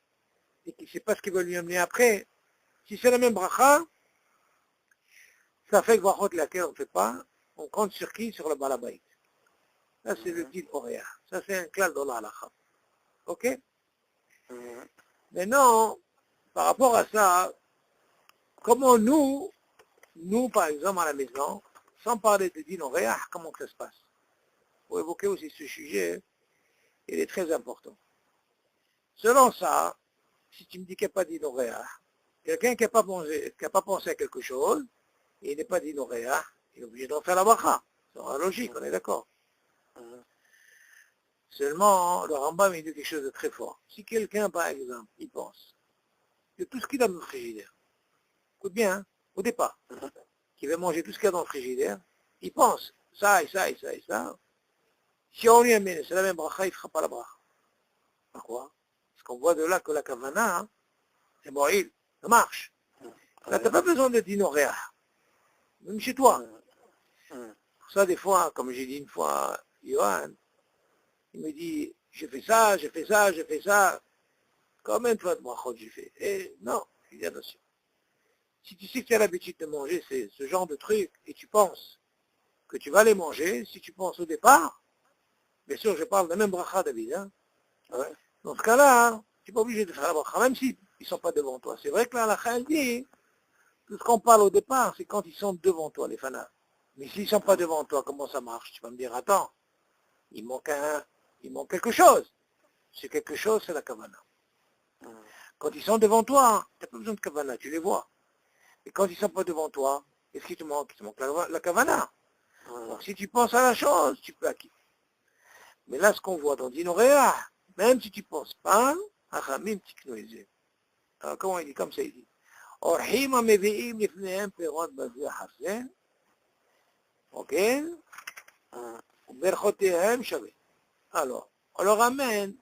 et qu'il ne sait pas ce qu'il va lui amener après. Si c'est la même bracha, ça fait que brachot laquelle on ne fait pas, on compte sur qui? Sur le balabait. Ça, c'est le dit Oréa. Ça, c'est un clal dans l'halakha. Ok? Maintenant, par rapport à ça, comment nous, par exemple, à la maison, sans parler de din Oréa, comment que ça se passe? Pour évoquer aussi ce sujet, il est très important. Selon ça, si tu me dis qu'il n'y a pas din Oréa, quelqu'un qui n'a pas pensé à quelque chose, et il n'est pas din Oréa, il est obligé d'en faire la bracha. C'est la logique, on est d'accord. Seulement, le Rambam, il dit quelque chose de très fort. Si quelqu'un, par exemple, il pense que tout ce qu'il a dans le frigidaire, écoute bien, hein, au départ, qu'il va manger tout ce qu'il y a dans le frigidaire, il pense ça et ça et ça et ça. Si on lui amène, c'est la même bracha, il ne fera pas la bracha. Pourquoi? Parce qu'on voit de là que la kavana, hein, c'est bon, ça marche. Là, tu n'as pas besoin de dinoréa, même chez toi. Pour ça, des fois, comme j'ai dit une fois à Johan, il me dit, je fais ça, je fais ça, je fais ça. Combien de fois de brachot j'ai fait? Et non, je dis attention. Si tu sais que tu as l'habitude de manger ce genre de trucs, et tu penses que tu vas les manger, si tu penses au départ, bien sûr, je parle de la même bracha, David, hein. Ouais. Dans ce cas-là, hein, tu n'es pas obligé de faire la bracha, même s'ils ne sont pas devant toi. C'est vrai que là, la halakha dit, tout ce qu'on parle au départ, c'est quand ils sont devant toi, les fanas. Mais s'ils ne sont pas devant toi, comment ça marche? Tu vas me dire, attends, il manque quelque chose. C'est quelque chose, c'est la kavana. Quand ils sont devant toi, tu n'as pas besoin de kavana, tu les vois. Et quand ils ne sont pas devant toi, qu'est-ce qui te manque? Il te manque la kavana. Donc si tu penses à la chose, tu peux acquitter. Mais là, ce qu'on voit dans Dinoréa, même si tu ne penses pas, Achamim tiknoïsé. Alors comment il dit? Comme ça, il dit. Orhim amevi'im lifnehem perot bazeh hasen. Ok? Berchotehem shavet. Alors, on leur amène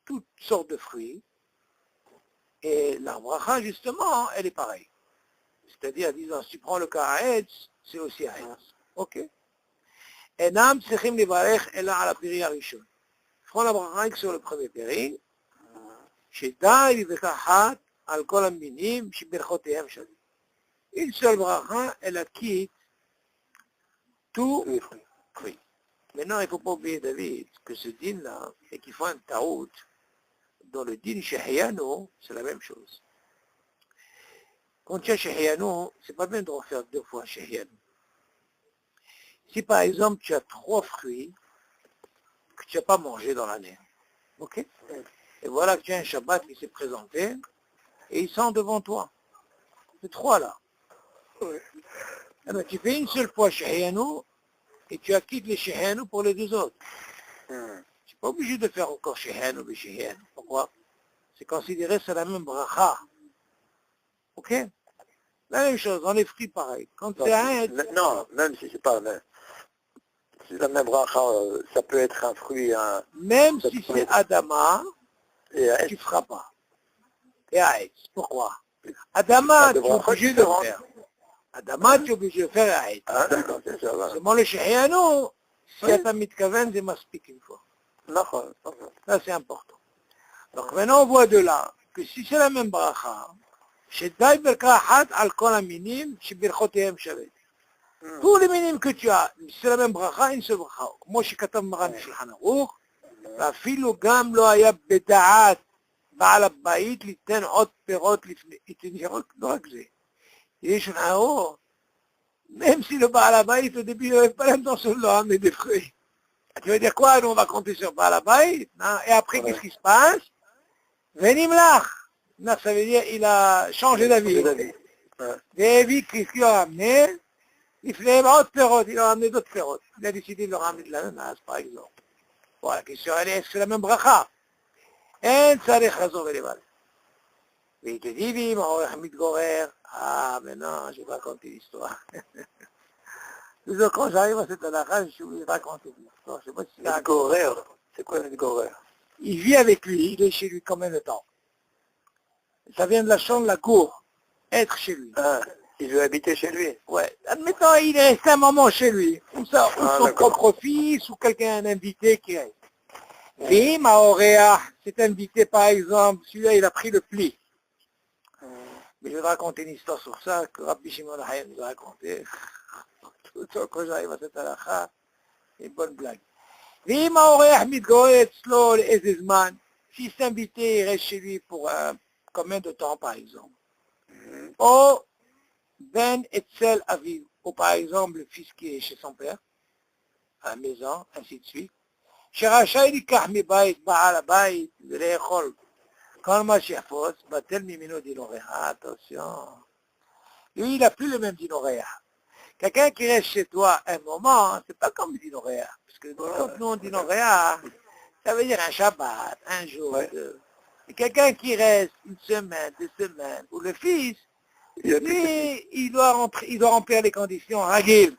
toutes sortes de fruits. Et la bracha, justement, elle est pareille. C'est-à-dire, disons, si tu prends le cas à Haetz, c'est aussi à Haetz. Ok? Enam tsechim levarech ela ala piri harishon. Prends la bracha sur le premier péri. Shedai vivekachat al kol haminim shiberchotehem shavet. Une seule bracha, elle acquitte tous les fruits. Maintenant, il ne faut pas oublier, David, que ce din-là, et qu'il faut un taout, dans le din Shehiano, c'est la même chose. Quand tu as Shehiano, c'est pas bien de refaire 2 fois Shehiano. Si par exemple tu as 3 fruits que tu n'as pas mangé dans l'année, ok? Et voilà que tu as un Shabbat qui s'est présenté, et ils sont devant toi. C'est 3 là. Alors, tu fais une seule fois Shehiano, et tu acquittes les Shehiano pour les 2 autres. Tu n'es pas obligé de faire encore Shehiano et Shehiano. Pourquoi? C'est considéré c'est la même bracha. Ok? La même chose, dans les fruits pareil. Quand c'est un... Non, même si c'est pas la même bracha, ça peut être un fruit, même si c'est Adama, tu ne feras pas. Et Haetz. Pourquoi? Adama, tu es obligé de le faire. Adama, tu es obligé de faire Haetz. Ah, d'accord, c'est ça. Voilà. Seulement le Shehiano, si tu as mitkaven, c'est maspik une fois. Ça, c'est important. Donc maintenant, on voit de là que si c'est la même bracha, שדי ברכה אחת על כל המינים שברכותיהם שווה. tous les מינים que tu as, c'est la même ברכה, une seule ברכה. כמו שכתב מרן בשולחן ערוך, ואפילו גם לא היה בדעת בעל הבית ליתן עוד פירות לפני, לא רק זה. יש שולחן ערוך, même si le בעל הבית au début il n'avait pas l'intention de leur amener des fruits. Tu veux dire quoi? Nous on va compter sur בעל הבית, et après qu'est-ce qui se passe? Venimlach. Ça veut dire il a changé d'avis. David, qu'est-ce qu'il a ramené? Il a ramené d'autres pérotes. Il a décidé de leur ramener de l'ananas, par exemple. Voilà, la question elle est, est-ce que c'est la même bracha? En tzarich chazor veleval. Et il te dit, oui, Hamid Gorer. Ah, mais non, je vais raconter l'histoire. Quand j'arrive à cette halakha, je vais raconter l'histoire. Je sais pas si c'est Gorer. C'est quoi le Gorer? Il vit avec lui, il est chez lui combien de temps? Ça vient de la chambre, la cour. Être chez lui. Ah, il veut habiter chez lui. Ouais. Admettons, il est resté un moment chez lui. Ou ça, ou son propre fils, ou quelqu'un, un invité qui reste. Et Maoréa, cet invité, par exemple, celui-là, il a pris le pli. Mais je vais raconter une histoire sur ça, que Rabbi Shimon Hayam nous a raconté. Tout le temps, quand j'arrive à cette halakha, c'est une bonne blague. Et Maoréa, Midgoret, Slo, Ezezman, si cet invité il reste chez lui pour combien de temps, par exemple? Ou Ben Etzel Aviv, ou par exemple le fils qui est chez son père, à la maison, ainsi de suite. שרשאי לקח מבית בעל הבית ולאכול כל מה שיחפוץ, בטל ממנו דינו ריח. Attention. Lui, il n'a plus le même dino ריח. Quelqu'un qui reste chez toi un moment, c'est pas comme dino ריח. Parce que quand nous on dit dino ריח, ça veut dire un Shabbat, un jour, deux. Et quelqu'un qui reste une semaine, 2 semaines, ou le fils, lui, il doit remplir les conditions ragil.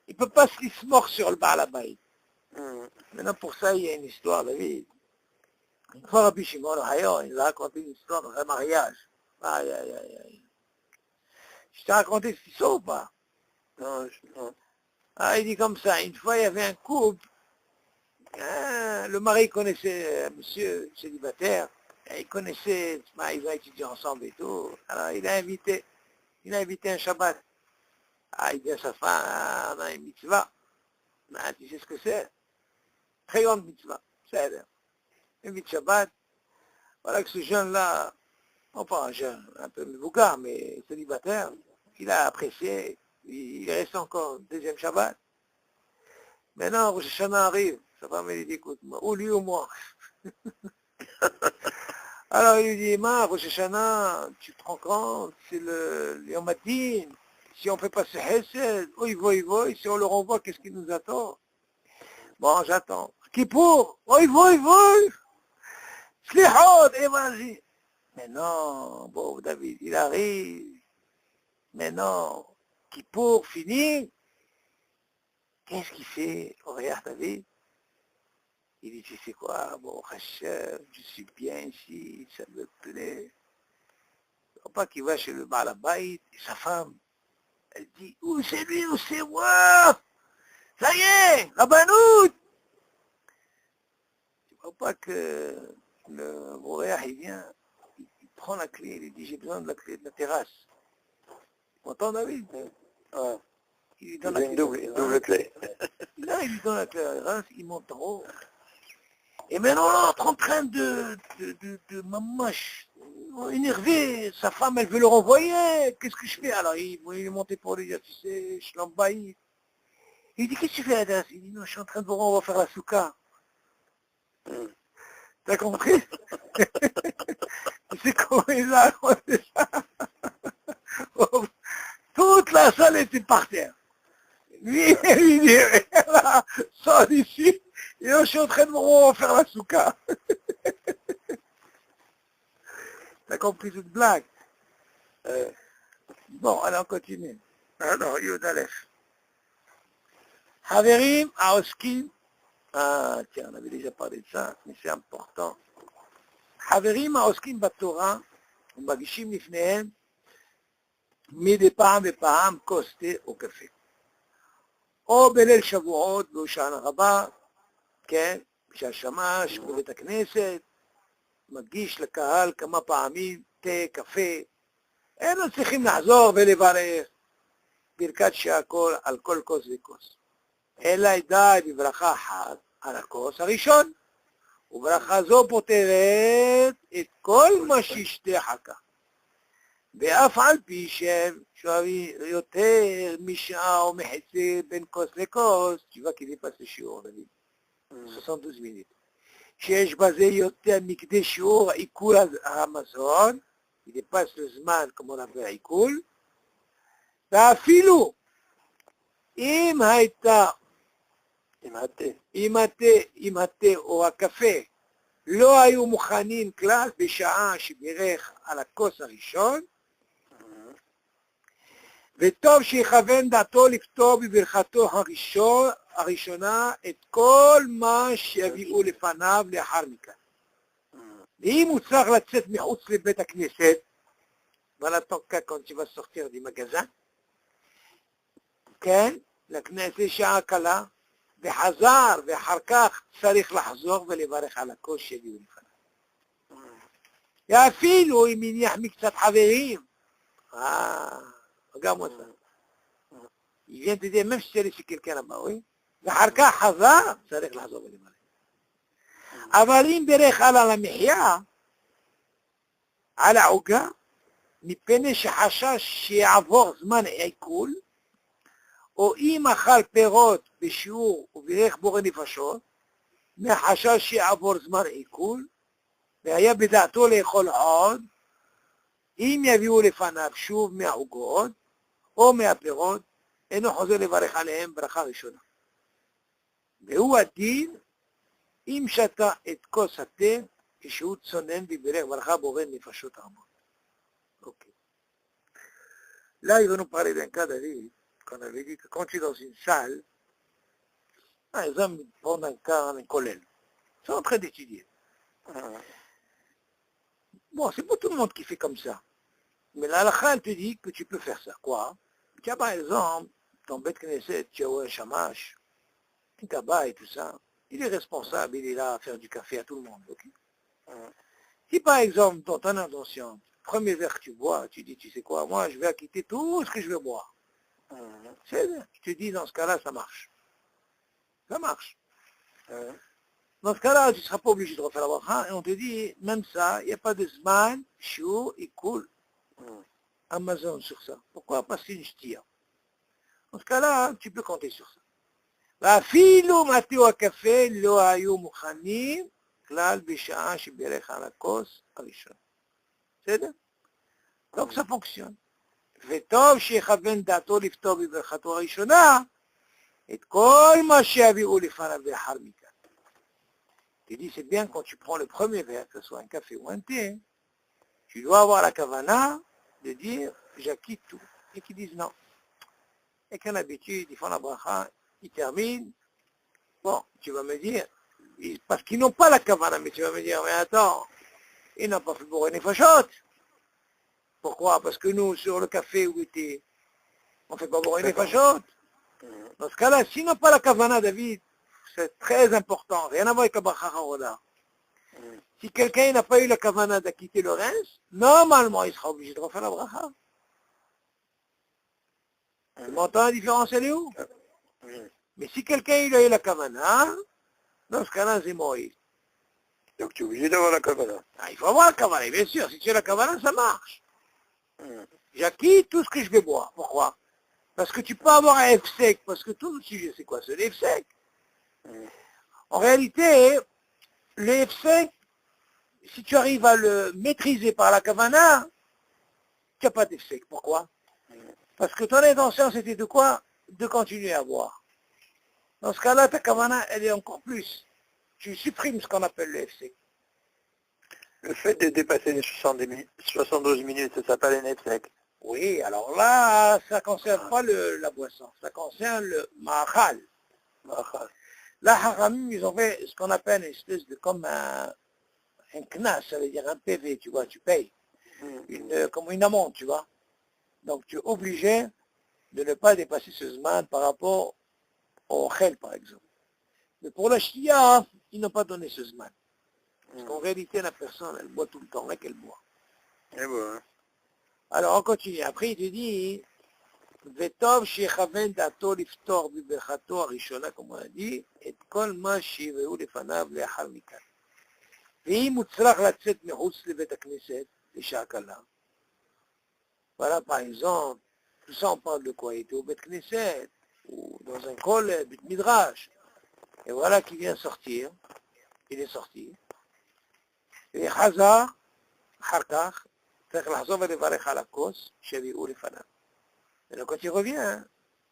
Il ne peut pas se lismor sur le Baal Habayit. Maintenant, pour ça, il y a une histoire, David. Une fois, Rabbi Shimon Hayon, il a raconté une histoire dans un mariage. Aïe, aïe, aïe, aïe. Je t'ai raconté cette histoire ou pas? Non. Ah, il dit comme ça, une fois, il y avait un couple. Le mari connaissait un monsieur célibataire. Et il connaissait, ils ont étudié ensemble et tout. Alors, il a invité un Shabbat. Ah, il dit à sa femme, on a une mitzvah. Ah, tu sais ce que c'est? Très grande mitzvah. C'est une mitzvah Shabbat. Voilà que ce jeune-là, non pas un jeune, un peu bouga, mais célibataire, il a apprécié. Il reste encore deuxième Shabbat. Maintenant, Rosh Hashanah arrive. Sa femme lui dit, écoute-moi, ou lui ou moi. Alors il lui dit, Rosh Hashanah, tu te rends compte, c'est le Yom Hadin. Si on ne fait pas ce Hesed, oy, si on le renvoie, qu'est-ce qui nous attend? Bon, j'attends. Kippour, oy, Slihot, et vas-y. Mais non, bon, David, il arrive. Mais non, Kippour, fini. Qu'est-ce qu'il fait? Regarde, David. Il dit, tu sais quoi, bon, Hachem, je suis bien ici, ça me plaît. Il ne pas qu'il va chez le Baal Habayit, et sa femme, elle dit, où c'est lui, où c'est moi? Ça y est, Rabbanout! Tu ne vois pas que le Boréach, il vient, il prend la clé, il dit, j'ai besoin de la clé de la terrasse. Tu m'entends, David? Ouais. Il lui donne la clé. Une double clé. Là, il lui donne la clé de la terrasse, il monte en haut. Et maintenant, l'autre en train de mamache, énervé, sa femme, elle veut le renvoyer, qu'est-ce que je fais? Alors, il est monté pour lui dire, tu sais, je l'embaille. Il dit, qu'est-ce que tu fais à la terrasse? Il dit, non, je suis en train de voir, on va faire la souka. T'as compris? C'est comment il a raconté ça? Toute la salle était par terre. Lui, il dit, là, sors d'ici, et là, je suis en train de me faire la souka. T'as compris cette blague? Bon, allez, on continue. Alors, Yud Aleph. Haverim Aoskin. Ah, tiens, on avait déjà parlé de ça, mais c'est important. Haverim Aoskin Batorah, ומגישים לפניהם מדי פעם בפעם כוס תה או קפה. או בליל שבועות בהושענא רבה, כן, כשהשמש בבית הכנסת מגיש לקהל כמה פעמים תה, קפה, אין לו צריכים לחזור ולברך ברכת שהכל על כל כוס וכוס. אלא די בברכה אחת על הכוס הראשון, וברכה זו פותרת את כל מה שישתה אחר כך. ואף על פי שהם שואבים יותר משעה או מחצי בין כוס לכוס, תשובה כדי פס לשיעור, נגיד, 72 מינית. שיש בזה יותר מכדי שיעור עיכול המזון, כדי פס לזמן כמו נעבר עיכול, ואפילו אם הייתה, אם התה או הקפה לא היו מוכנים כלל בשעה שבירך על הכוס הראשון, וטוב שיכוון דעתו לפתור בברכתו הראשונה את כל מה שיביאו לפניו לאחר מכן. ואם הוא צריך לצאת מחוץ לבית הכנסת, ולתוקע quand tu vas sortir du magasin, כן, לכנסת שעה קלה, וחזר, ואחר כך צריך לחזור ולברך על הכוס שיביאו לפניו. ואפילו אם יניח מקצת חברים, גם אותה. Il vient te dire, même si c'est laissé quelqu'un là-bas, oui. ואחר כך חזר, צריך לחזור ולברך. אבל אם ברך על המחיה, על העוגה, מפני שחשש שיעבור זמן עיכול, או אם אכל פירות בשיעור וברך בורא נפשות, מחשש שיעבור זמן עיכול, והיה בדעתו לאכול עוד, אם יביאו לפניו שוב מהעוגות או מהפירות, אינו חוזר לברך עליהם ברכה ראשונה. והוא הדין אם שתה את כוס התה כשהוא צונן וברך ברכה בורא נפשות רבות. Ok. Là, ils vont nous parler d'un cas, David, qu'on avait dit que quand tu es dans une salle, les hommes prennent un cas en collège. Ils sont en train d'étudier. Bon, c'est pas tout le monde qui fait comme ça. Mais la halakha, elle te dit que tu peux faire ça. Quoi? Tu as par exemple, ton bête knesset, tu as un shamash, un tabac et tout ça. Il est responsable, il est là à faire du café à tout le monde. Okay? Si par exemple, dans ton intention, premier verre que tu bois, tu dis, tu sais quoi, moi je vais acquitter tout ce que je veux boire. C'est bien. Je te dis, dans ce cas-là, ça marche. Ça marche. Dans ce cas-là, tu ne seras pas obligé de refaire la bracha, et on te dit, même ça, il n'y a pas de zman, shiur, et cool, Amazon sur ça. Pourquoi? Parce que c'est une ch'tia. Dans ce cas-là, tu peux compter sur ça. ואפילו מתיו הקפה לא היו מוכנים כלל בשעה שבירך על הכוס הראשון. בסדר? טוב, זה פונקציון. וטוב שיכוון דעתו לפתור בברכתו הראשונה את כל מה שיביאו לפניו לאחר מכן. Tu dis, c'est bien quand tu prends le premier verre, que ce soit un café ou un thé, tu dois avoir la kavana de dire, j'acquitte tout. Et qu'ils disent non. Et qu'en habitude, ils font la bracha, ils terminent. Bon, tu vas me dire, parce qu'ils n'ont pas la kavana, mais tu vas me dire, mais attends, ils n'ont pas fait bourrer les fachottes. Pourquoi? Parce que nous, sur le café ou le thé, on ne fait pas bourrer les fachottes. Dans ce cas-là, s'ils n'ont pas la kavana, David, c'est très important, rien à voir avec la bracha haroda. Si quelqu'un n'a pas eu la kavana d'acquitter le reste, normalement, il sera obligé de refaire la bracha. Tu m'entends la différence, elle est où? Mais si quelqu'un il a eu la kavana, dans ce cas-là, c'est moïse. Donc tu es obligé d'avoir la kavana. Ah, il faut avoir la kavana, bien sûr. Si tu as la kavana, ça marche. J'acquitte tout ce que je vais boire. Pourquoi? Parce que tu peux avoir un F sec, parce que tout le sujet, c'est quoi? C'est le F sec. En réalité, le F sec, si tu arrives à le maîtriser par la kavana, tu n'as pas de F sec. Pourquoi? Parce que ton intention, c'était de quoi? De continuer à boire. Dans ce cas-là, ta kavana, elle est encore plus. Tu supprimes ce qu'on appelle le F sec. Le fait de dépasser les 72 minutes, ça s'appelle un F sec. Oui, alors là, ça ne concerne pas la boisson, ça concerne le ma'achal. Là, Haramim, ils ont fait ce qu'on appelle une espèce de comme un knas, ça veut dire un PV, tu vois, tu payes. Comme une amende, tu vois. Donc tu es obligé de ne pas dépasser ce zman par rapport au khel, par exemple. Mais pour la shia, ils n'ont pas donné ce zman. Parce qu'en réalité, la personne, elle boit tout le temps, là qu'elle boit. Et bon. Alors on continue. Après il te dit, וטוב שיכוון דעתו לפתור בברכתו הראשונה, כמו on a dit, את כל מה שיראו לפניו לאחר מכן. ואם הוא צריך לצאת מחוץ לבית הכנסת, לשעה קלה. Voilà, par exemple, tout ça on parle de quoi? Il était au Bet Knesset, ou dans un col, Bet Midrash. Et voilà qu'il vient sortir. Il est sorti. Et Hazar, Harkar, צריך לחזור ולברך על הכוס שהביאו לפניו. Et donc quand il revient,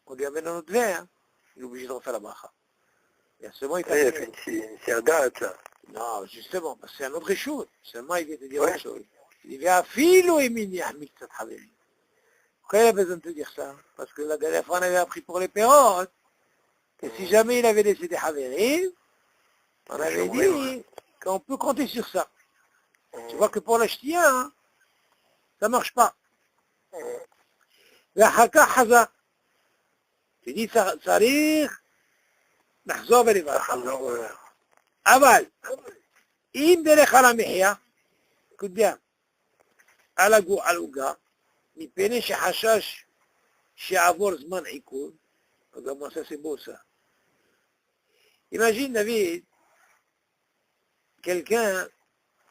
on lui amène un autre verre, il est obligé de refaire la bracha. Et seulement il fait une serdate, ça. Non, justement, parce que c'est un autre chose. Seulement il vient te dire autre chose. Il dit, Ve'afilu imini ahmik tzat haverim. Pourquoi il a besoin de te dire ça? Parce que la dernière fois on avait appris pour les pérotes, que si jamais il avait laissé des haverim, on avait dit qu'on peut compter sur ça. Tu vois que pour la ch'tia, hein, ça marche pas. ואחר כך חזר. תגיד צריך לחזור ולברך. אבל אם דרך על המחיה, קודם, על העוגה, מפני שחשש שיעבור זמן עיכול, גם ça c'est beau ça. Imagine David, quelqu'un,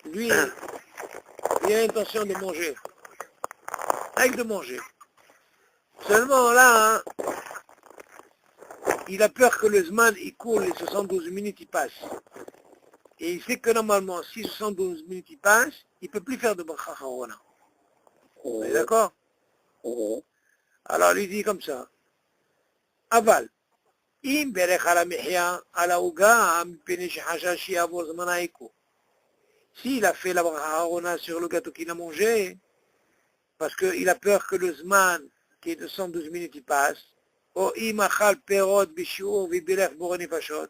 lui, il a l'intention de manger, avec de manger. Seulement là, hein, il a peur que le Zman il coule, les 72 minutes il passe. Et il sait que normalement, si 72 minutes il passe, il ne peut plus faire de Bracha Harona. Vous êtes d'accord? Alors il dit comme ça. Aval, im berech ala mihya ala uga, mipene shehashash yavor zman haiko. S'il a fait la Bracha Harona sur le gâteau qu'il a mangé, parce qu'il a peur que le Zman qui est de 112 minutes, il passe. Ou imachal perot bishour vibelech borone fashot.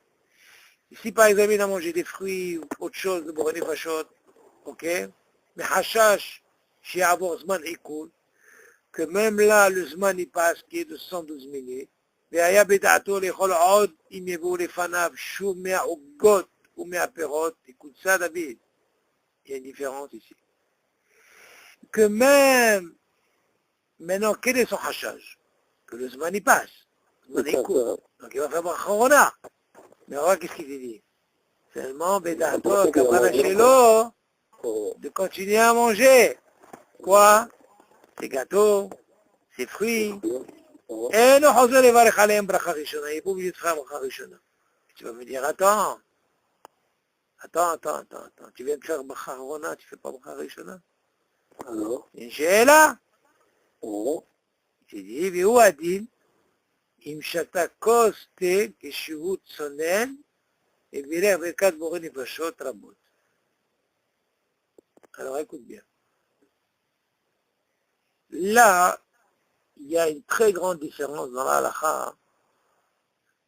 Si par exemple il a mangé des fruits ou autre chose de borone fashot, ok, mais hashash shi'avor zman ikul, que même là le zman il passe qui est de 112 minutes. והיה בדעתו לאכול עוד אם יבואו לפניו שוב מהעוגות ומהפירות, écoute ça David, il y a une différence ici. Que même maintenant, quel est son hachage? Que le Zman y passe. Le Zman y court. Donc il va faire Bracha Harona. Mais regarde qu'est-ce qu'il dit. Seulement, Bedato, Kabbalah Shelo, de continuer à manger. Quoi? Ses gâteaux, ses fruits. Et non, Chosé les Varech Aleim Bracha Rishona. Il n'est pas obligé de faire Bracha Rishona. Tu vas me dire, attends. Tu viens de faire Bracha Harona, tu ne fais pas Bracha Rishona? Une she'ela. תדעי, והוא הדין, אם שתה כוס תה כשהוא צונן, ובילך ברכת בורא נפשות רבות. Alors écoute bien. Là, il y a une très grande différence dans la halakha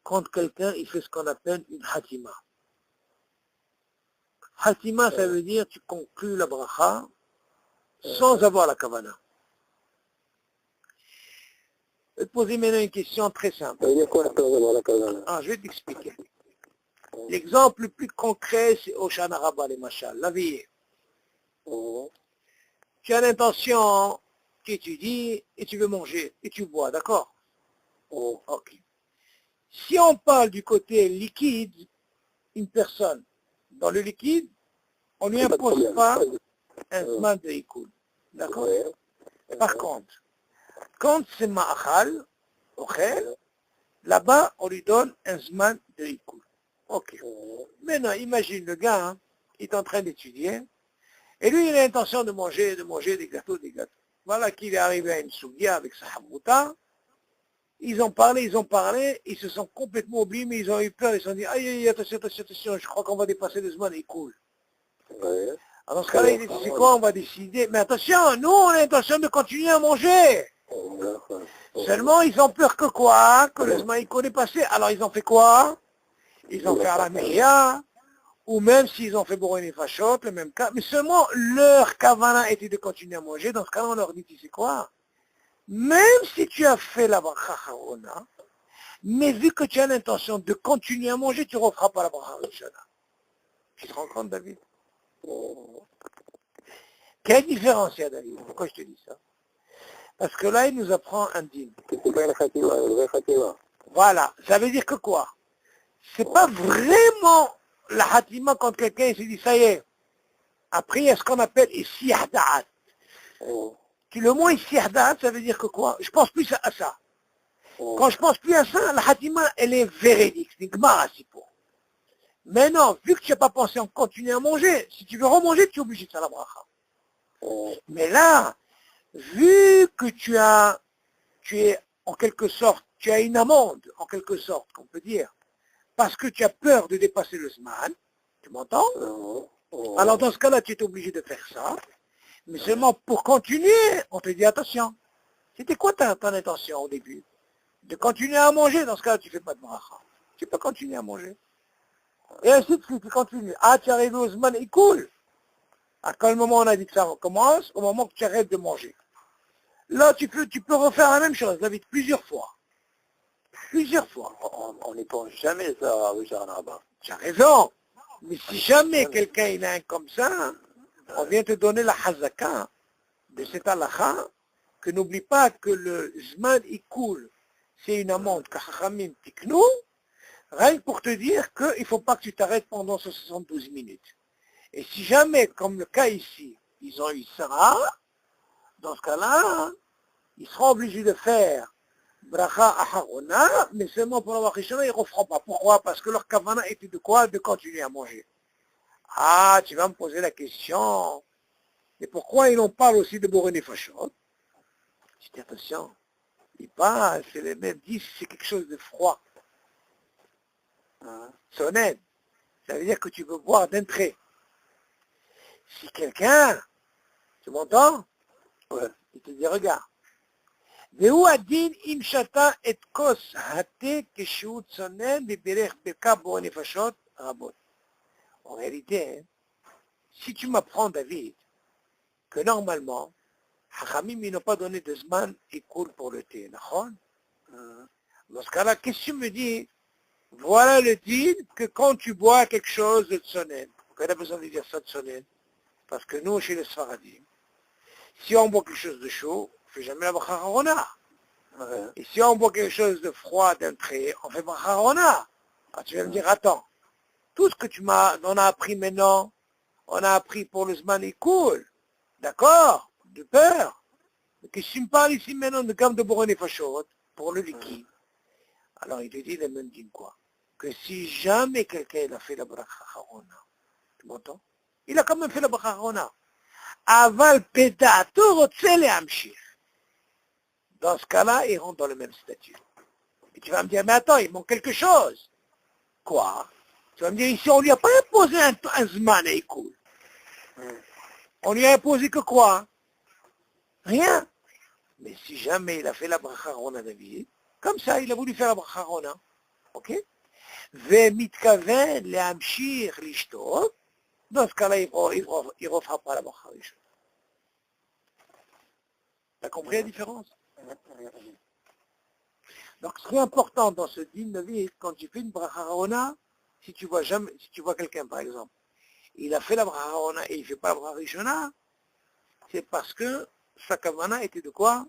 quand quelqu'un il fait ce qu'on appelle une hatima. Hatima, ça veut dire tu conclus la bracha sans avoir la kavana. Je vais te poser maintenant une question très simple. Je vais t'expliquer. L'exemple le plus concret, c'est au Shana Rabbah, les machal, la veillée. Tu as l'intention, tu étudies et tu veux manger et tu bois, d'accord? Ok. Si on parle du côté liquide, une personne, dans le liquide, on ne lui impose pas un zman de ikoul. D'accord? Par contre, quand c'est ma'achal, là-bas, on lui donne un zman de ikoul. Ok. Maintenant, imagine le gars, hein, il est en train d'étudier, et lui, il a l'intention de manger des gâteaux. Voilà qu'il est arrivé à une sougia avec sa hamouta. Ils ont parlé, ils se sont complètement oubliés, mais ils ont eu peur, ils se sont dit, aïe, attention, je crois qu'on va dépasser le zman ikoul. Alors, dans ce cas-là, il dit, c'est quoi, on va décider. Mais attention, nous, on a l'intention de continuer à manger. Seulement, ils ont peur que quoi? Que le zman ikoul est passé. Alors, ils ont fait quoi? Ils ont fait à la meia, ou même s'ils ont fait Boroni Fachot, le même cas. Mais seulement, leur kavana était de continuer à manger. Dans ce cas-là, on leur dit, tu sais quoi? Même si tu as fait la bracha harona, mais vu que tu as l'intention de continuer à manger, tu ne referas pas la bracha harona. Tu te rends compte, David? Quelle différence il y a, David? Pourquoi je te dis ça? Parce que là, il nous apprend un dîme. Voilà. Ça veut dire que quoi? C'est pas vraiment la hatima quand quelqu'un se dit, ça y est. Après, il y a ce qu'on appelle ici hada'at. Le mot ici hada'at, ça veut dire que quoi? Je pense plus à ça. Quand je pense plus à ça, la hatima, elle est véridique. C'est gmara, c'est pour. Mais non, vu que tu n'as pas pensé en continuer à manger, si tu veux remanger, tu es obligé de faire la bracha. Mais là, vu que tu es en quelque sorte, tu as une amende, en quelque sorte, qu'on peut dire, parce que tu as peur de dépasser le zman, tu m'entends? Alors dans ce cas-là, tu es obligé de faire ça, mais seulement pour continuer, on te dit attention. C'était quoi ton intention au début? De continuer à manger, dans ce cas-là, tu ne fais pas de bracha. Tu peux continuer à manger. Et ainsi de suite, tu continues. Ah, tu arrives au zman, il coule. À quel moment on a dit que ça recommence? Au moment que tu arrêtes de manger. Là, tu peux refaire la même chose, David, plusieurs fois. Plusieurs fois. On n'y pense jamais ça, Richard Naba. Tu as raison. Mais si jamais quelqu'un il a un comme ça, on vient te donner la hazaka de cet halakha, que n'oublie pas que le zman il coule. C'est une amende que Chachamim tiknou, rien que pour te dire qu'il ne faut pas que tu t'arrêtes pendant ces 72 minutes. Et si jamais, comme le cas ici, ils ont eu ça, dans ce cas-là, ils seront obligés de faire bracha aharona, mais seulement pour la rishona, ils ne referont pas. Pourquoi? Parce que leur kavana était de quoi? De continuer à manger. Ah, tu vas me poser la question. Et pourquoi ils n'en parlent aussi de Boré Nefashot? Je dis attention, ils parlent, c'est les mêmes, disent c'est quelque chose de froid. Sonnette, ça veut dire que tu peux boire d'un trait. Si quelqu'un, tu m'entends? Ouais. Il te dit, regarde. והוא הדין אם שתה את כוס התה כשהוא צונן ובירך ברכה בו נפשות רבות. En réalité, si tu m'apprends, David, que normalement, Hachamim, ils n'ont pas donné de zman et cool pour le thé, d'accord? Dans ce cas-là, qu'est-ce que tu me dis? Voilà le din que quand tu bois quelque chose de tsonen, qu'on a besoin de dire ça de tsonen, parce que nous, chez les Sfaradim, si on boit quelque chose de chaud, on ne fait jamais la bracha harona. Et si on boit quelque chose de froid d'un trait, on fait bracha harona. Alors tu vas me dire, attends, tout ce que on a appris maintenant, on a appris pour le zman et cool, d'accord, de peur. Mais que si tu me parles ici maintenant de gamme de boron et fachot, pour le liquide, alors il te dit le même din quoi? Que si jamais quelqu'un a fait la bracha harona, tu m'entends? Il a quand même fait la bracha harona. Aval pedato rotse lehamshir. Dans ce cas-là, ils rentrent dans le même statut. Et tu vas me dire, mais attends, il manque quelque chose. Quoi? Tu vas me dire, ici, on lui a pas imposé un zman et cool. On lui a imposé que quoi? Rien. Mais si jamais il a fait la bracha rona David, comme ça, il a voulu faire la bracha rona. Ok? ומתכוון להמשיך לשתות, dans ce cas-là, il ne refera pas la bracha rishon. T'as compris la différence? Donc, ce qui est important dans ce din de vie, quand tu fais une bracha rona, si tu vois quelqu'un, par exemple, il a fait la bracha rona et il ne fait pas la bracha rishona, c'est parce que sa kavana était de quoi?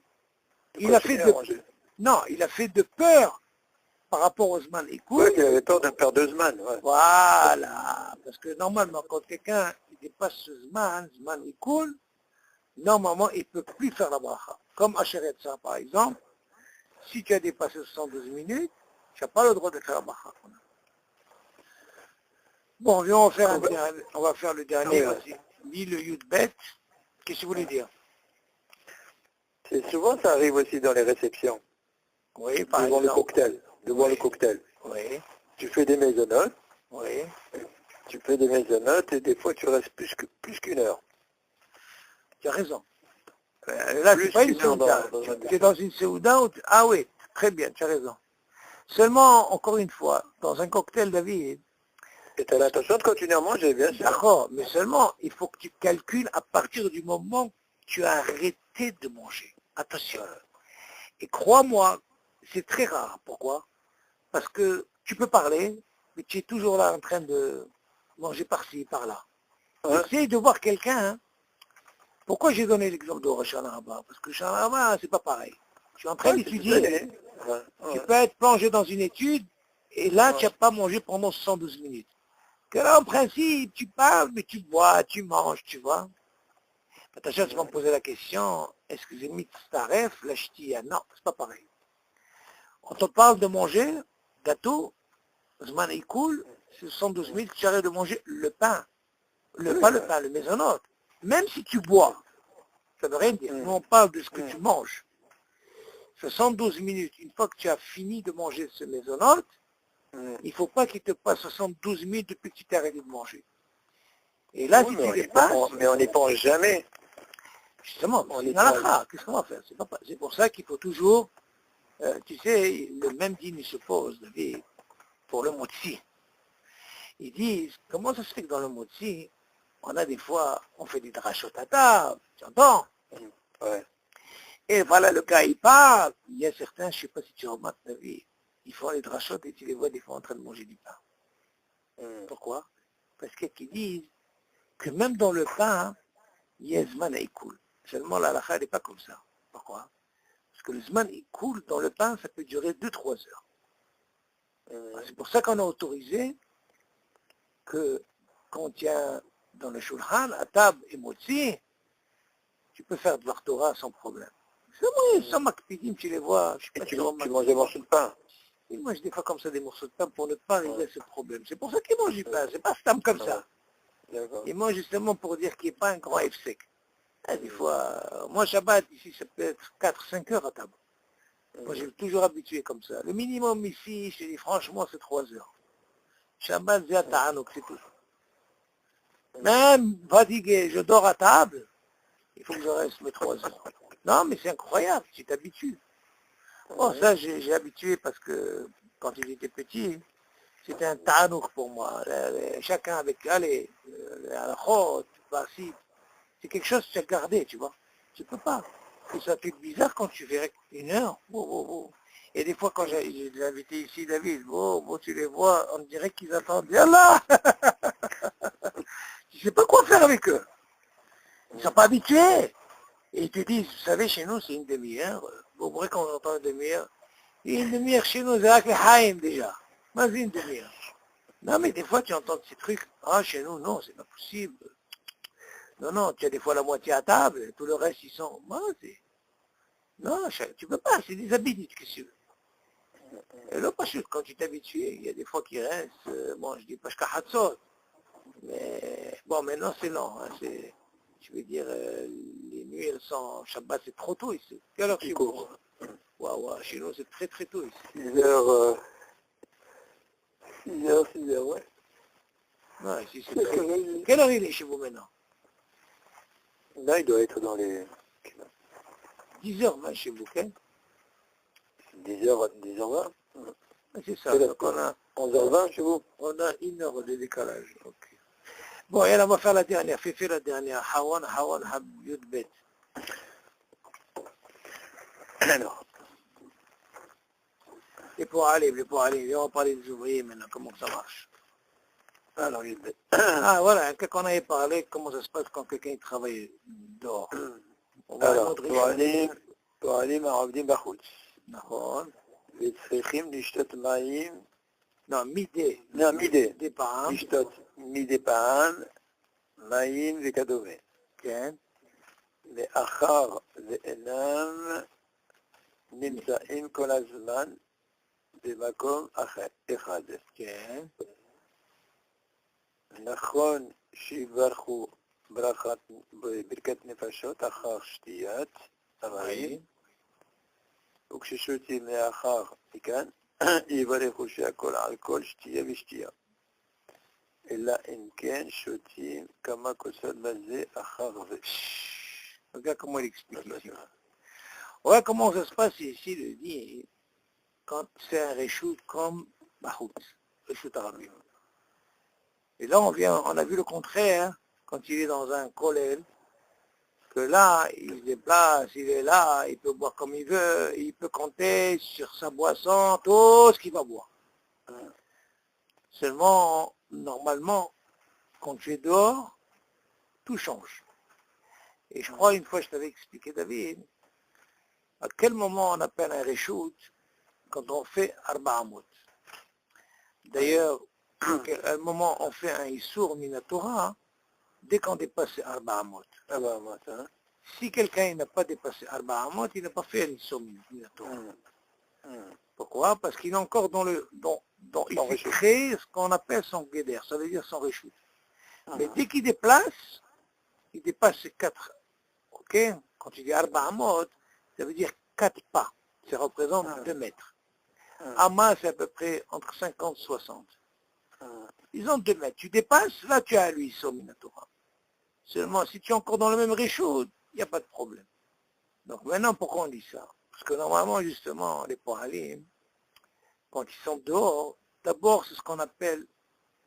Il a fait de peur par rapport aux zman écoute. Ouais, il avait peur de perdre deux zman, ouais. Voilà. Parce que normalement, quand quelqu'un dépasse ce zman écoute, normalement, il ne peut plus faire la bracha. Comme Asheret ça, par exemple, si tu as dépassé 72 minutes, tu n'as pas le droit de faire la bracha. Bon, viens, on va faire le dernier, vas-y. Ni le Yudbet. Qu'est-ce que vous voulez dire? Souvent, ça arrive aussi dans les réceptions. Oui, par devant exemple. Devant le cocktail. Oui. Tu fais des maisonnottes. Oui. Tu fais des maisonnottes et des fois, tu restes plus qu'une heure. Tu as raison. Là, c'est pas une Séouda. Tu es dans une Séouda où ah oui, très bien, tu as raison. Seulement, encore une fois, dans un cocktail, David... Et tu as l'intention de continuer à manger, bien sûr. D'accord, mais seulement, il faut que tu calcules à partir du moment où tu as arrêté de manger. Attention. Et crois-moi, c'est très rare. Pourquoi? Parce que tu peux parler, mais tu es toujours là en train de manger par-ci, par-là. Essaye de voir quelqu'un Pourquoi j'ai donné l'exemple de Rosh Hashanah? Parce que Rosh Hashanah, c'est pas pareil. Je suis en train d'étudier. Tu peux être plongé dans une étude, et là, tu n'as pas mangé pendant 112 minutes. Que là, en principe, tu parles, mais tu bois, tu manges, tu vois. Attention, tu vas me poser la question, est-ce que j'ai mis Staref, la ch'tia? Non, c'est pas pareil. Quand on parle de manger, gâteau, Zman est cool, c'est 112 minutes que tu arrêtes de manger le pain. Pas le pain, le mésonote. Même si tu bois, ça ne veut rien dire. Nous, on parle de ce que tu manges. 72 minutes, une fois que tu as fini de manger ce mésonote, il ne faut pas qu'il te passe 72 minutes depuis que tu t'es arrêté de manger. Et là, si tu dépasses... Mais on n'y pense jamais. Justement, c'est une halakha. Qu'est-ce qu'on va faire? C'est pour ça qu'il faut toujours... tu sais, le même dîme se pose, David, pour le motzi. Ils disent, comment ça se fait que dans le motzi, on a des fois, on fait des drachot à table, tu entends? Ouais. Et voilà, le gars, il parle. Il y a certains, je ne sais pas si tu remarques, David, ils font les drachot et tu les vois des fois en train de manger du pain. Pourquoi? Parce qu'il y a qui disent que même dans le pain, il y a zman et cool. Seulement la halakha n'est pas comme ça. Pourquoi? Parce que le zman est cool dans le pain, ça peut durer 2-3 heures. C'est pour ça qu'on a autorisé que quand il y a dans le shulchan, à table et motzi, tu peux faire de l'orthora sans problème. C'est moi, sans makpidim, tu les vois. Et tu manges des morceaux de pain. Ils mangent des fois comme ça des morceaux de pain pour ne pas arriver à ce problème. C'est pour ça qu'ils mangent du pain, c'est pas stam comme ça. Ils mangent justement pour dire qu'il n'y a pas un grand F sec. Des fois, moi Shabbat, ici, ça peut être 4-5 heures à table. Moi, j'ai toujours habitué comme ça. Le minimum ici, je te dis franchement, c'est 3 heures. Shabbat, c'est à ta'anouk, c'est tout. Même fatigué, je dors à table, il faut que je reste mes 3 heures. Non, mais c'est incroyable, tu t'habitues. Bon, ça, j'ai habitué parce que quand j'étais petit, c'était un ta'anouk pour moi. Chacun avec, allez, la chod, c'est quelque chose que tu as gardé, tu vois. Tu peux pas. Et ça fait bizarre quand tu fais 1 heure. Et des fois, quand j'ai invité ici David, tu les vois, on dirait qu'ils attendent. Yallah. Tu sais pas quoi faire avec eux. Ils ne sont pas habitués. Et ils te disent, vous savez, chez nous, c'est une demi-heure. Vous voyez qu'on entend une demi-heure. Et une demi-heure chez nous, c'est avec les haïm déjà. Moi, c'est une demi-heure. Non, mais des fois, tu entends ces trucs. Ah, chez nous, non, c'est pas possible. Non, tu as des fois la moitié à table, tout le reste, ils sont... Non, tu peux pas, c'est des habitudes, qu'est-ce que tu veux. Et là, parce que quand tu t'habitues, il y a des fois qui restent, bon, je dis pas Hatzot, mais bon, maintenant c'est long, hein, je veux dire, les nuits, elles sont, Shabbat, c'est trop tôt ici. Quelle heure chez vous? Waouh, chez nous, c'est très très tôt ici. 6 heures, 6 heures, ouais. Non, ici, c'est très... Quelle heure il est chez vous maintenant? Là, il doit être dans les 10h20 chez vous, ok? 10h20. C'est ça, donc on a 11h20 chez vous. On a 1 heure de décalage. Ok. Bon, et là, on va faire la dernière. Fais la dernière. Hawan, Hab, Yud, Bet. Alors. Et pour aller, on va parler des ouvriers maintenant, comment ça marche. Alors, Yud, Bet. Ah, voilà, qu'on avait parlé, comment ça se passe quand quelqu'un travaille dehors. Alors, פועלים העובדים בחוץ. נכון. וצריכים לשתות מים. מדי פעם. לשתות מדי פעם מים וכדומה. כן. מאחר ואינם נמצאים כל הזמן במקום אחד. כן. נכון שיברכו ברכת נפשות אחר שתיית המים, וכששותים לאחר מכן, יברכו שהכל על כל שתייה ושתייה. אלא אם כן שותים כמה כוסות בזה אחר זה. Regarde comment il explique ici. Ouais, comment ça se passe ici, le dit, quand c'est un reshoot comme Bahout, reshoot arabe. Et là, on a vu le contraire, quand il est dans un kollel, que là, il se déplace, il est là, il peut boire comme il veut, il peut compter sur sa boisson, tout ce qu'il va boire. Seulement, normalement, quand tu es dehors, tout change. Et je crois, une fois, je t'avais expliqué, David, à quel moment on appelle un reshoot quand on fait Arba Amot. D'ailleurs, à un moment on fait un Issour Minatora, dès qu'on dépasse Arba Amot. Hein? Si quelqu'un n'a pas dépassé Arba Amot, il n'a pas fait un Issour Minatora. Pourquoi? Parce qu'il est encore il s'est créé ce qu'on appelle son guéder, ça veut dire son reshoot. Mais dès qu'il déplace, il dépasse ces 4. Ok? Quand tu dis Arba Amot, ça veut dire 4 pas. Ça représente 2 mètres. Amma, c'est à peu près entre 50 et 60. Ils ont 2 mètres. Tu dépasses, là tu as lui, Minatora. Seulement, si tu es encore dans le même réchaud, il n'y a pas de problème. Donc maintenant, pourquoi on dit ça? Parce que normalement, justement, les Pohalim, quand ils sont dehors, d'abord, c'est ce qu'on appelle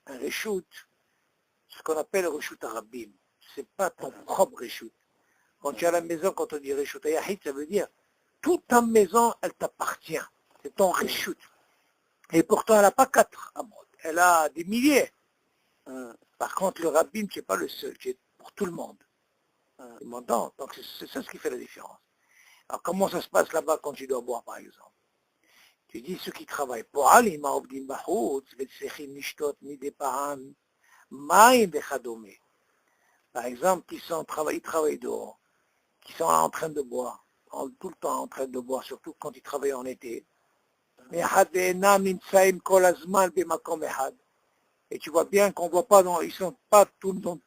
un reshoot, ce qu'on appelle le reshoot arabim. C'est pas ton propre reshoot. Quand tu es à la maison, quand on dit reshoot ayahid, ça veut dire toute ta maison, elle t'appartient. C'est ton reshoot. Et pourtant, elle n'a pas 4 amot. Elle a des milliers. Par contre, le rabbin, tu n'es pas le seul, tu es pour tout le monde. Tu m'entends? Donc c'est ça ce qui fait la différence. Alors comment ça se passe là-bas quand tu dois boire, par exemple? Tu dis ceux qui travaillent pour Ali, Ma'obdim Bahout, Vetsechim Nishtot, Midepaham, Maïm Bechadome. Par exemple, ils travaillent dehors, qui sont là en train de boire, tout le temps en train de boire, surtout quand ils travaillent en été. Et tu vois bien qu'on ne voit pas, ils ne sont pas tous dans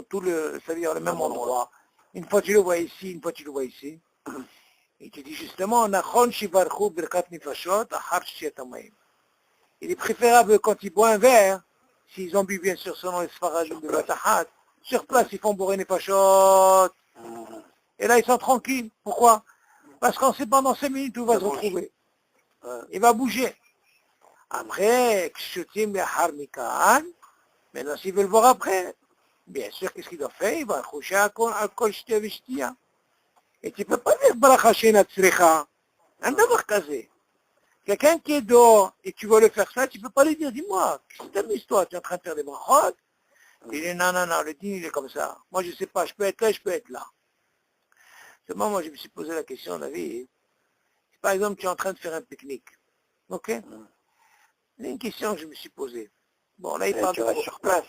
tout c'est-à-dire le même endroit. Une fois tu le vois ici, une fois tu le vois ici. Et tu dis justement, il est préférable quand ils boivent un verre, s'ils ont bu bien sûr selon les Sfarajim de Batahat, sur place ils font bourrer les fachot. Et là ils sont tranquilles. Pourquoi? Parce qu'on sait pendant 5 minutes où il va se retrouver. Il va bouger. Après, maintenant s'ils veulent voir après, bien sûr, qu'est-ce qu'il doit faire? Il va coucher à kol shtia vishtia. Et tu ne peux pas dire bracha shena tzricha. Un d'abord casé. Quelqu'un qui est dehors et tu veux le faire ça, tu ne peux pas lui dire, dis-moi, qu'est-ce que t'amuses toi? Tu es en train de faire des brachot? Il dit, non, le dîner il est comme ça. Moi je ne sais pas, je peux être là, je peux être là. Seulement, moi je me suis posé la question, David. Par exemple, tu es en train de faire un pique-nique. Ok? Il y a une question que je me suis posée. Bon, là, il parle de sur place.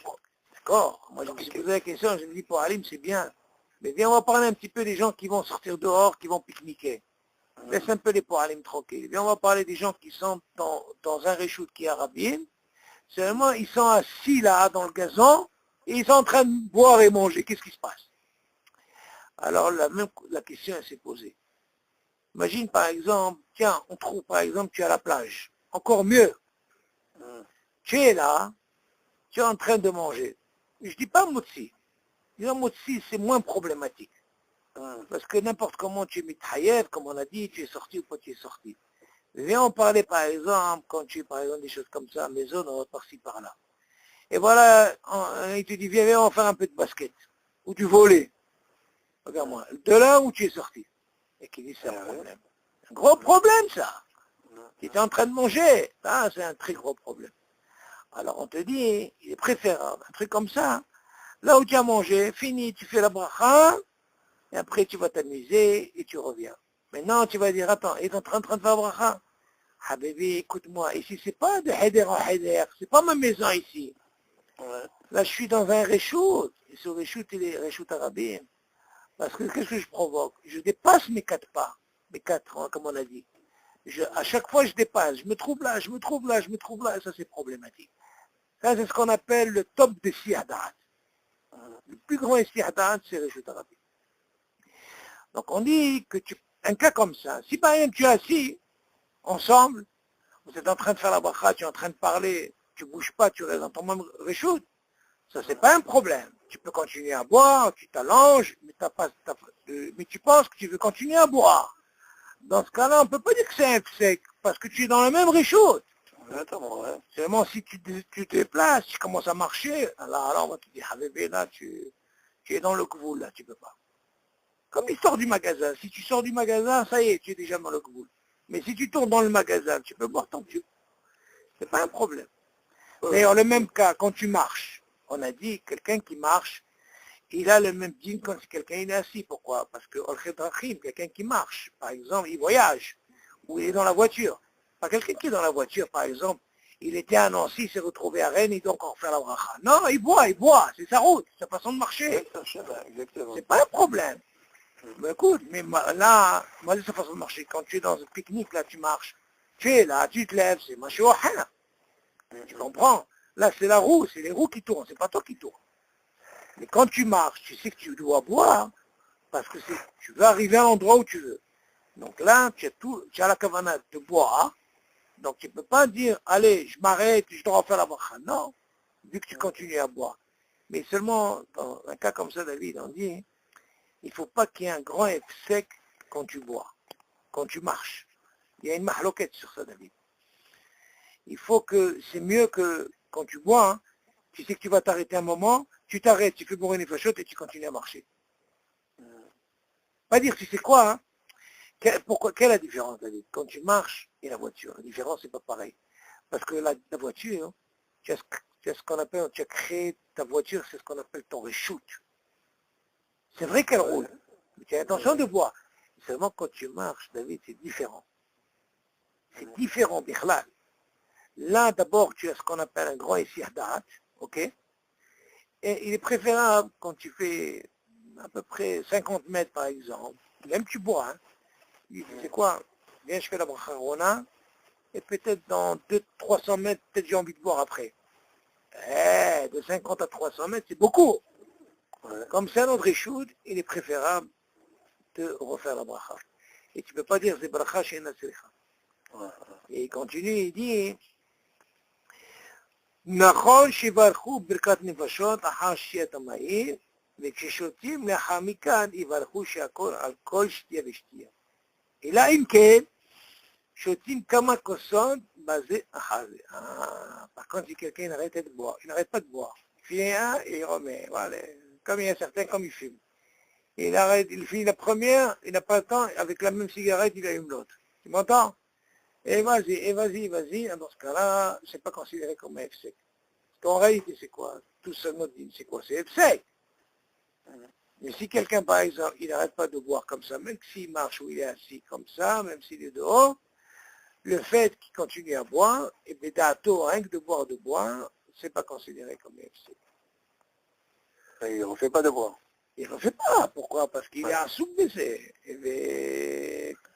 D'accord. Moi, je me suis posé la question, je me dis, pour Alim, c'est bien. Mais viens, on va parler un petit peu des gens qui vont sortir dehors, qui vont pique-niquer. Laisse un peu les Pohalim tranquilles. Viens, on va parler des gens qui sont dans un reshoot qui est arabien. Seulement, ils sont assis là, dans le gazon, et ils sont en train de boire et manger. Qu'est-ce qui se passe? Alors, la question, elle s'est posée. Imagine, par exemple, tiens, on trouve, par exemple, tu es à la plage. Encore mieux. Tu es là, tu es en train de manger. Je ne dis pas motzi. Disons motzi, c'est moins problématique. Parce que n'importe comment tu es mithayev, comme on a dit, tu es sorti ou pas tu es sorti. Viens en parler par exemple, quand tu es par exemple des choses comme ça, maison, par-ci, par-là. Et voilà, il te dit, viens, on va faire un peu de basket. Ou du volley. Regarde-moi. De là où tu es sorti. Et qui dit c'est un problème. Un gros problème ça. Tu étais en train de manger. Ah, c'est un très gros problème. Alors on te dit, il est préférable, un truc comme ça, là où tu as mangé, fini, tu fais la bracha, et après tu vas t'amuser et tu reviens. Maintenant tu vas dire, attends, il est en train de faire la bracha. Ah bébé, écoute-moi, ici c'est pas de heder en heder, c'est pas ma maison ici. Là je suis dans un reshoot, et ce reshoot il est reshoot arabien. Parce que qu'est-ce que je provoque? Je dépasse mes 4 pas, mes 4 ans, comme on a dit. À chaque fois je dépasse, je me trouve là, et ça c'est problématique. Ça, c'est ce qu'on appelle le top des sihadat. Le plus grand sihadat, c'est le Réchut Arabi. Donc on dit que un cas comme ça, si par exemple tu es assis, ensemble, vous êtes en train de faire la bracha, tu es en train de parler, tu ne bouges pas, tu restes dans ton même Réchut, ça c'est pas un problème. Tu peux continuer à boire, tu t'allonges, mais tu penses que tu veux continuer à boire. Dans ce cas-là, on ne peut pas dire que c'est un sec, parce que tu es dans le même Réchut. Seulement si tu te déplaces, tu commences à marcher, alors on va te dire, ah bébé, là, tu es dans le gvoul, là, tu peux pas. Comme il sort du magasin. Si tu sors du magasin, ça y est, tu es déjà dans le gvoul. Mais si tu tournes dans le magasin, tu peux boire tant que tu veux. C'est pas un problème. D'ailleurs, le même cas, quand tu marches, on a dit, quelqu'un qui marche, il a le même dîme quand quelqu'un est assis. Pourquoi? Parce que quelqu'un qui marche, par exemple, il voyage, ou il est dans la voiture. Pas quelqu'un qui est dans la voiture, par exemple, il était à Nancy, il s'est retrouvé à Rennes, il doit encore faire la bracha. Non, il boit, c'est sa route, sa façon de marcher. Exactement. C'est pas un problème. Mais écoute, mais là, moi, c'est sa façon de marcher. Quand tu es dans un pique-nique, là, tu marches. Tu es là, tu te lèves, c'est marcher au hana. Tu comprends? Là, c'est la roue, c'est les roues qui tournent, c'est pas toi qui tournes. Mais quand tu marches, tu sais que tu dois boire, parce que tu veux arriver à l'endroit où tu veux. Donc là, tu as la kavanah de boire, donc tu ne peux pas dire, allez, je m'arrête, je dois refaire la bracha. Non, vu que tu continues à boire. Mais seulement, dans un cas comme ça, David, on dit, il ne faut pas qu'il y ait un grand F sec quand tu bois, quand tu marches. Il y a une mahloquette sur ça, David. Il faut que, c'est mieux que quand tu bois, hein, tu sais que tu vas t'arrêter un moment, tu t'arrêtes, tu fais boire une fachot et tu continues à marcher. Pas dire, tu sais quoi, hein, quelle est la différence, David? Quand tu marches et la voiture, la différence, c'est pas pareil. Parce que la voiture, tu as ce qu'on appelle, tu as créé ta voiture, c'est ce qu'on appelle ton reshoot. C'est vrai qu'elle roule, mais tu as l'intention de boire. Seulement quand tu marches, David, c'est différent. C'est différent, Bichlal. Là, d'abord, tu as ce qu'on appelle un grand essirdat, ok? Et il est préférable quand tu fais à peu près 50 mètres, par exemple, même tu bois, hein, c'est quoi? Viens, je fais la bracha rona, et peut-être dans 200-300 mètres, peut-être j'ai envie de boire après. De 50 à 300 mètres, c'est beaucoup. Comme c'est un autre échoud, il est préférable de refaire la bracha. Et tu ne peux pas dire c'est bracha chez Nasricha. Et il continue, il dit נכון שיברכו ברכת נפשות אחר שתיית המים, וכששותים לאחר מכן יברכו שהכל על כל שתייה ושתייה. אלא אם כן, שותים כמה כוסות בזה אחר זה. Par contre, si quelqu'un arrête de boire, il n'arrête pas de boire. Il finit un et il remet. Voilà. Comme il y a certains, comme il fume. Il arrête, il finit la première, il n'a pas le temps, avec la même cigarette, il allume l'autre. Tu m'entends? Et vas-y. Dans ce cas-là, c'est pas considéré comme un FC. En réalité, c'est quoi? Tout ça nous dit, c'est quoi? C'est FC. Mais si quelqu'un, par exemple, il n'arrête pas de boire comme ça, même s'il marche ou il est assis comme ça, même s'il est dehors, le fait qu'il continue à boire, et bédato, rien que de boire, c'est pas considéré comme FC. Il ne refait pas de boire. Il ne refait pas. Pourquoi? Parce qu'il est à sous-baissé.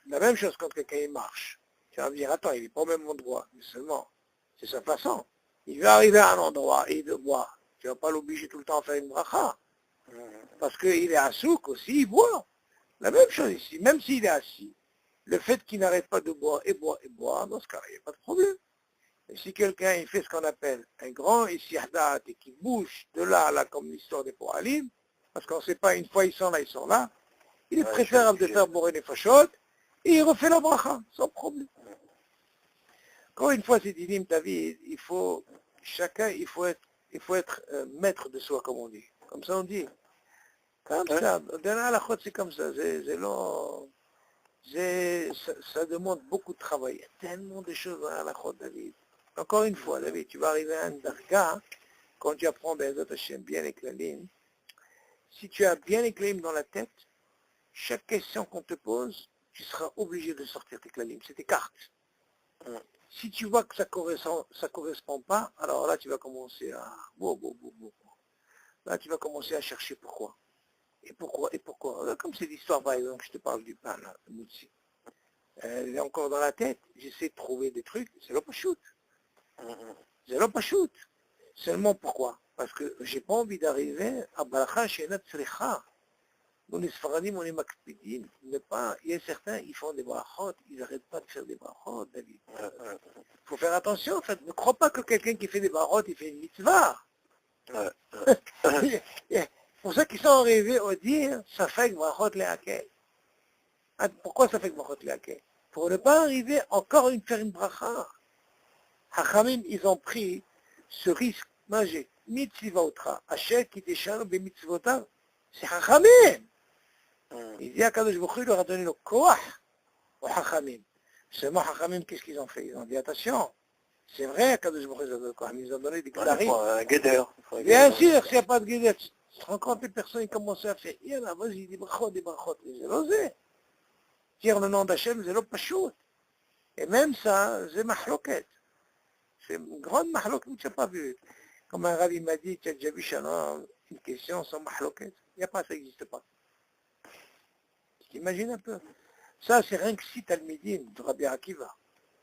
La même chose quand quelqu'un marche. Tu vas me dire, attends, il n'est pas au même endroit. Mais seulement, c'est sa façon. Il va arriver à un endroit et il doit boire. Tu ne vas pas l'obliger tout le temps à faire une bracha. Parce qu'il est à souk aussi, il boit. La même chose ici, même s'il est assis. Le fait qu'il n'arrête pas de boire et boire, dans ce cas, il n'y a pas de problème. Et si quelqu'un il fait ce qu'on appelle un grand issiadat et qui bouge de là à là comme l'histoire des Poalim, parce qu'on ne sait pas, une fois ils sont là, il est préférable de faire boire les fachotes et il refait la bracha, sans problème. Encore une fois, c'est dinim, David, il faut être maître de soi, comme on dit. Comme ça on dit. Comme ça, dans la halachot, c'est comme ça. Ça demande beaucoup de travail. Il y a tellement de choses dans la halachot, David. Encore une fois, David, tu vas arriver à un darga, quand tu apprends Be'ezrat Hashem bien les klalim, si tu as bien les klalim dans la tête, chaque question qu'on te pose, tu seras obligé de sortir tes klalim, c'est tes cartes. Si tu vois que ça correspond pas, alors là tu vas commencer à... Là tu vas commencer à chercher pourquoi. Et pourquoi. Là, comme c'est l'histoire, par exemple, je te parle du pain, là, le moutsi. Elle est encore dans la tête, j'essaie de trouver des trucs, c'est le pachout. C'est le pachout. Seulement pourquoi? Parce que j'ai pas envie d'arriver à Balacha Shenat Sricha. Nous, les Sfaradim, on est makpidim, mais pas, il y a certains, ils font des brachot, ils n'arrêtent pas de faire des brachot, David. Il faut faire attention, en fait. Ne crois pas que quelqu'un qui fait des brachot, il fait une mitzvah. C'est pour ça qu'ils sont arrivés à dire, ça fait que brachot le'akel. Pourquoi ça fait que brachot le'akel? Pour ne pas arriver encore à faire une bracha. Hachamim, ils ont pris ce risque magique. Mitzvotra, Asher qui déchale be mitzvotav. C'est Hachamim. Il dit à Kadosh Baruch Hu, il leur a donné le koach aux Hachamim. Seulement Hachamim, qu'est-ce qu'ils ont fait? Ils ont dit, attention, c'est vrai, Kadosh Baruch Hu, ils ont donné des gdarim. Un guédeur. Bien sûr, s'il n'y a pas de guédeur, te rends compte, les personnes, ils commençaient à faire, yallah, vas-y, des brachot, j'ai osé. Dire le nom d'Hachem, c'est le pachout. Et même ça, c'est mahloket. C'est une grande mahloket que tu n'as pas vu. Comme un rabbi m'a dit, tu as déjà vu Shalom, une question sans mahloket. Il n'y a pas, ça n'existe pas. Imagine un peu. Ça, c'est rien que si Talmidim de Rabbi Akiva.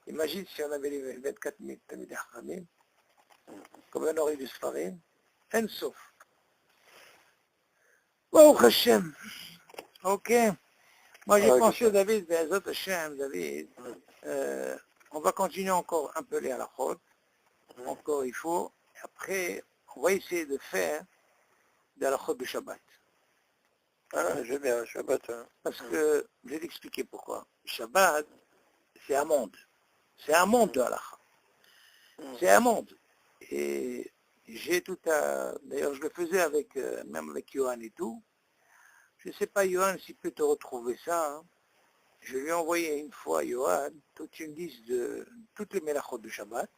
Imagine si on avait les 24 000 Talmidei Chachamim, comme on aurait du Sfarim, en sauf. Baruch Hashem. Ok. Moi, j'ai pensé, David, Be'ezat Hashem, David, on va continuer encore un peu les halachot. Encore, il faut. Après, on va essayer de faire des halachot de Shabbat. Ah, j'aime bien, Shabbat. Hein. Parce que, je vais t'expliquer pourquoi. Shabbat, c'est un monde. C'est un monde de halakha. C'est un monde. Et j'ai tout à... D'ailleurs, je le faisais avec, même avec Johan et tout. Je ne sais pas, Johan, s'il peut te retrouver ça. Hein. Je lui ai envoyé une fois, Johan, toute une liste de toutes les mélachot de Shabbat.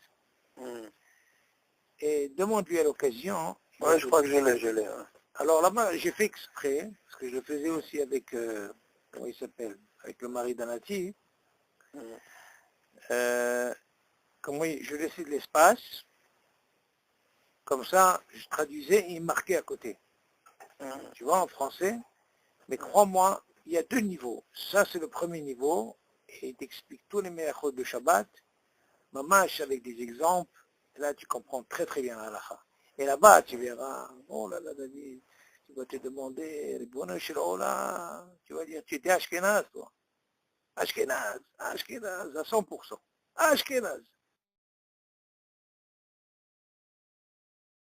Et demande-lui à l'occasion. Oui, je crois que je l'ai. Hein. Alors là-bas, j'ai fait exprès, parce que je le faisais aussi avec, comment il s'appelle, avec le mari d'Anati. Comment je laissais de l'espace. Comme ça, je traduisais et il marquait à côté. Tu vois, en français. Mais crois-moi, il y a deux niveaux. Ça, c'est le premier niveau. Et il t'explique tous les mélachot de Shabbat. Mamash avec des exemples. Et là, tu comprends très très bien la halakha. Et là-bas, tu verras, oh là là, David, tu vas te demander, tu vas dire, tu étais Ashkenaz, toi. Ashkenaz, à 100%. Ashkenaz.